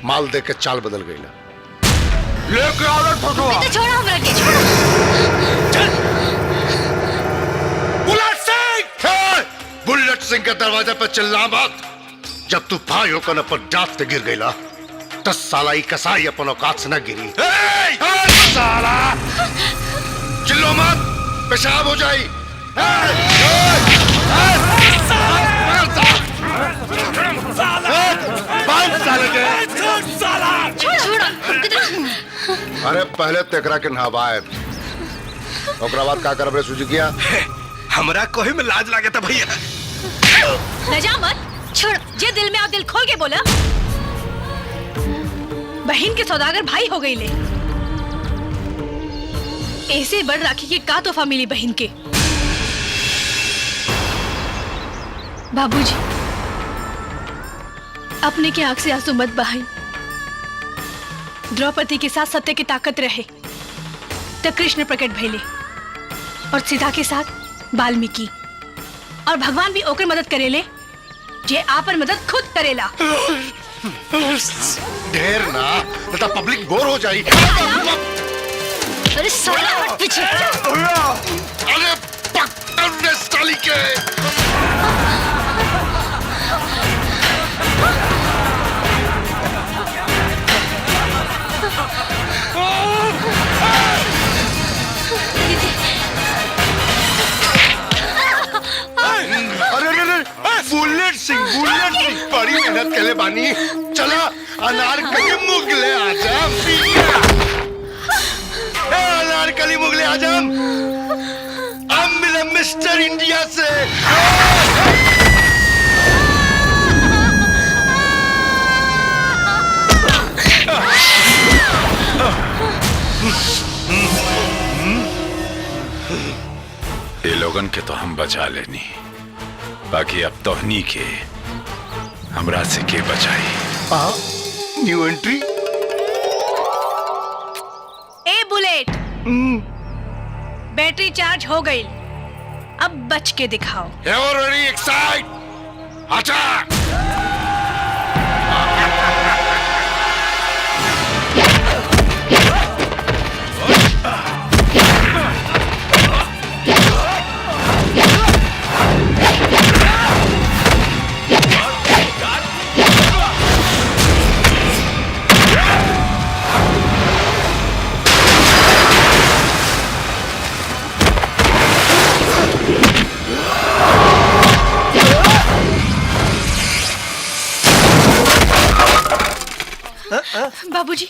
माल दे के चाल बदल गई ना। लेके आओ फोटो। छोड़ो हमरा के, छोड़ो। बुलेट सिंह! बुलेट सिंह के दरवाजे पे चिल्ला मत। जब तू भाई होकर अपन डांट गिर गईला, 10 साल आई कसाई अपन औकात से न गिरी। साला चिल्लो मत, पेशाब हो जाए। अरे पहले तेकरा के नहवाए, ओकरा बाद का करबे सूझ गया? हमरा कोई में लाज लागे था भैया। लजा मत, छोड़, जे दिल में आप दिल खोल के बोला। बहन के सौदागर भाई हो गई ले। ऐसे बड़ राखी के का तोहफा मिली बहन के? बाबूजी, अपने के आंख से आंसू मत बहाई। द्रौपदी के साथ सत्य की ताकत रहे तो कृष्ण प्रकट भइले और सीता के साथ वाल्मीकि, और भगवान भी ओकर मदद करेले जे आपन मदद खुद करेला। ढेर ना तो पब्लिक बोर हो जाएगी। अरे साला हट पीछे। अरे पकड़ साली के। बुलेट सिंह बड़ी मेहनत के लिए बानी। चला अनारकली मुगले आजम, अनारकली मुगले आजम, हम मिले मिस्टर इंडिया से। ये लोगन के तो हम बचा लेनी, बाकी अब तोहनी के हमरा से के बचाई। New entry. ए बुलेट, बैटरी चार्ज हो गई, अब बच के दिखाओ। Everybody excited? Attack! बाबूजी,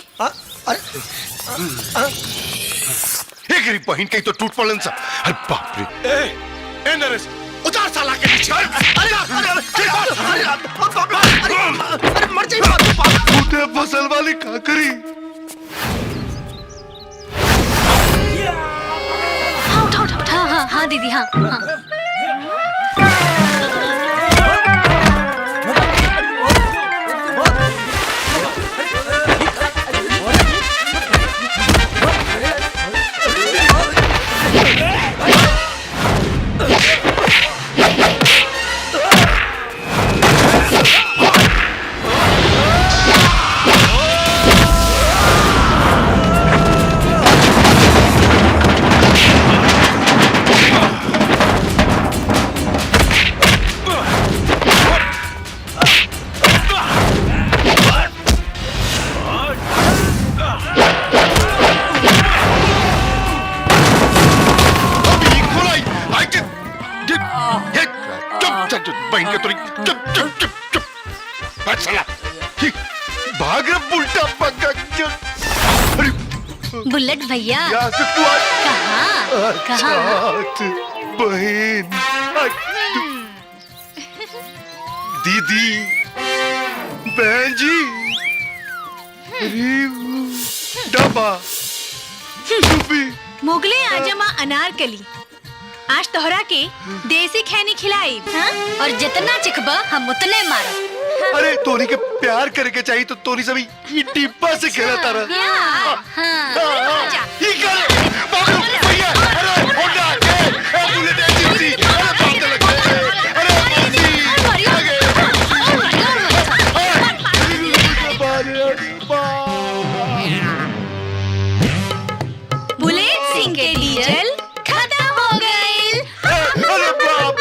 एक बहन कहीं तो टूट पड़न सा। अरे बाप रे। ए नरेश, उतार साला के पीछे। अरे मर जाए। टूटे फसल वाली का करी? हाँ उठा उठा उठा। हाँ हाँ दीदी, हाँ हाँ। बुलेट भैया कहाँ बहन दीदी बहन जी डब्बा मुगले आजमा अनारकली, आज तोहरा के देसी खैनी खिलाई, हाँ? और जितना चिखबा हम उतने मारो। अरे तोनी के प्यार करके चाहिए तो तोनी सभी ये डिब्बा से खेला तारा। ये कर बाबू भैया, अरे होगा के बुलेट एजेंसी, अरे बात लगे, अरे बुलेट सिंह के डीजल खत्म हो गए। अरे बाप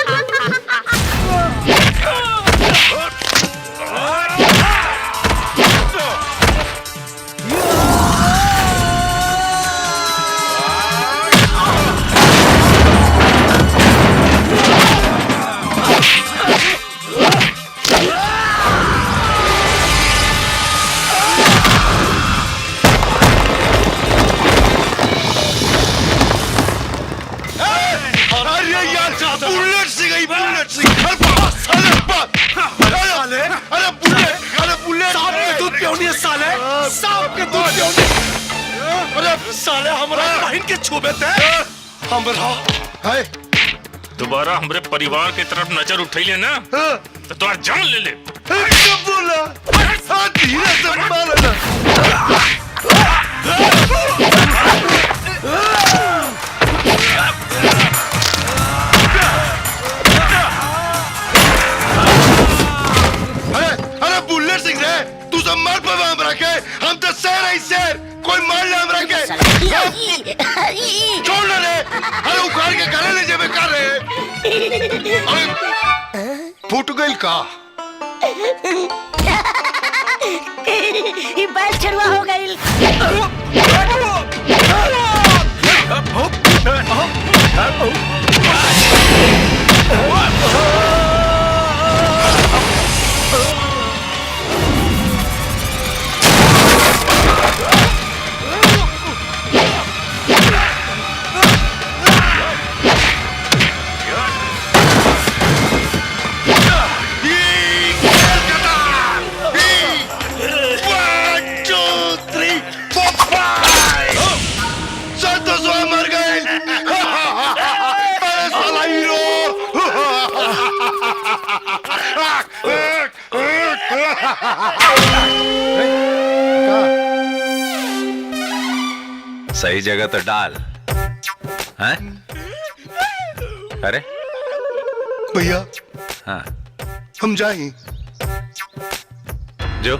सांप के दूध पियो अरे साले हमरा बहन के छुबे थे हमरा है दोबारा हमरे परिवार के तरफ नजर उठैले ना तो तोर जान ले ले। कब बोला धीरे से मारना। अरे बुल्ले सिंह रे तू सब मार पावा हमरा के हम तो शेर है शेर कोई मार ले हमरा के छोड़ ना रे अरे उखाड़ के करे ले जेबे कर रे अरे फूट गइल का ये बैल चरवा हो गई। सही जगह तो डाल हैं? अरे भैया हाँ हम जाएं जो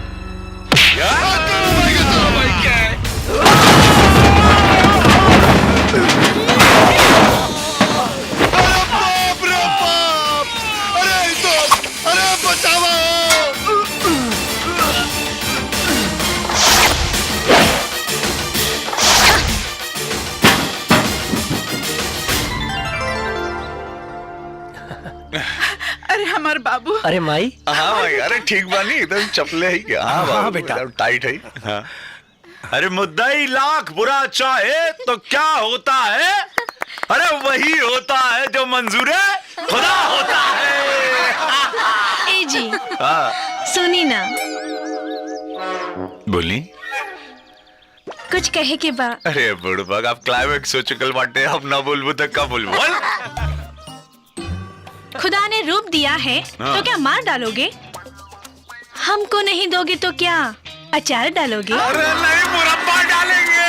अरे हमार बाबू। अरे माई। हाँ भाई अरे ठीक बानी एकदम चपले ही क्या। हाँ हाँ बेटा टाइट है। हाँ अरे मुद्दाई लाख बुरा चाहे तो क्या होता है? अरे वही होता है जो मंजूर है खुदा होता है। ए जी हाँ सुनी ना बोली कुछ कहे के बा। अरे बुढ़बक आप क्लाइमेक्स हो चुकल बाटे अब ना बोलबू तो कब बोलबू? खुदा ने रूप दिया है तो क्या मार डालोगे? हमको नहीं दोगे तो क्या अचार डालोगे? अरे नहीं मुरब्बा डालेंगे।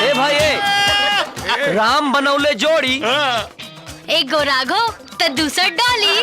ए भाई ए राम बनौले जोड़ी एक गो राघो तो दूसर डॉली।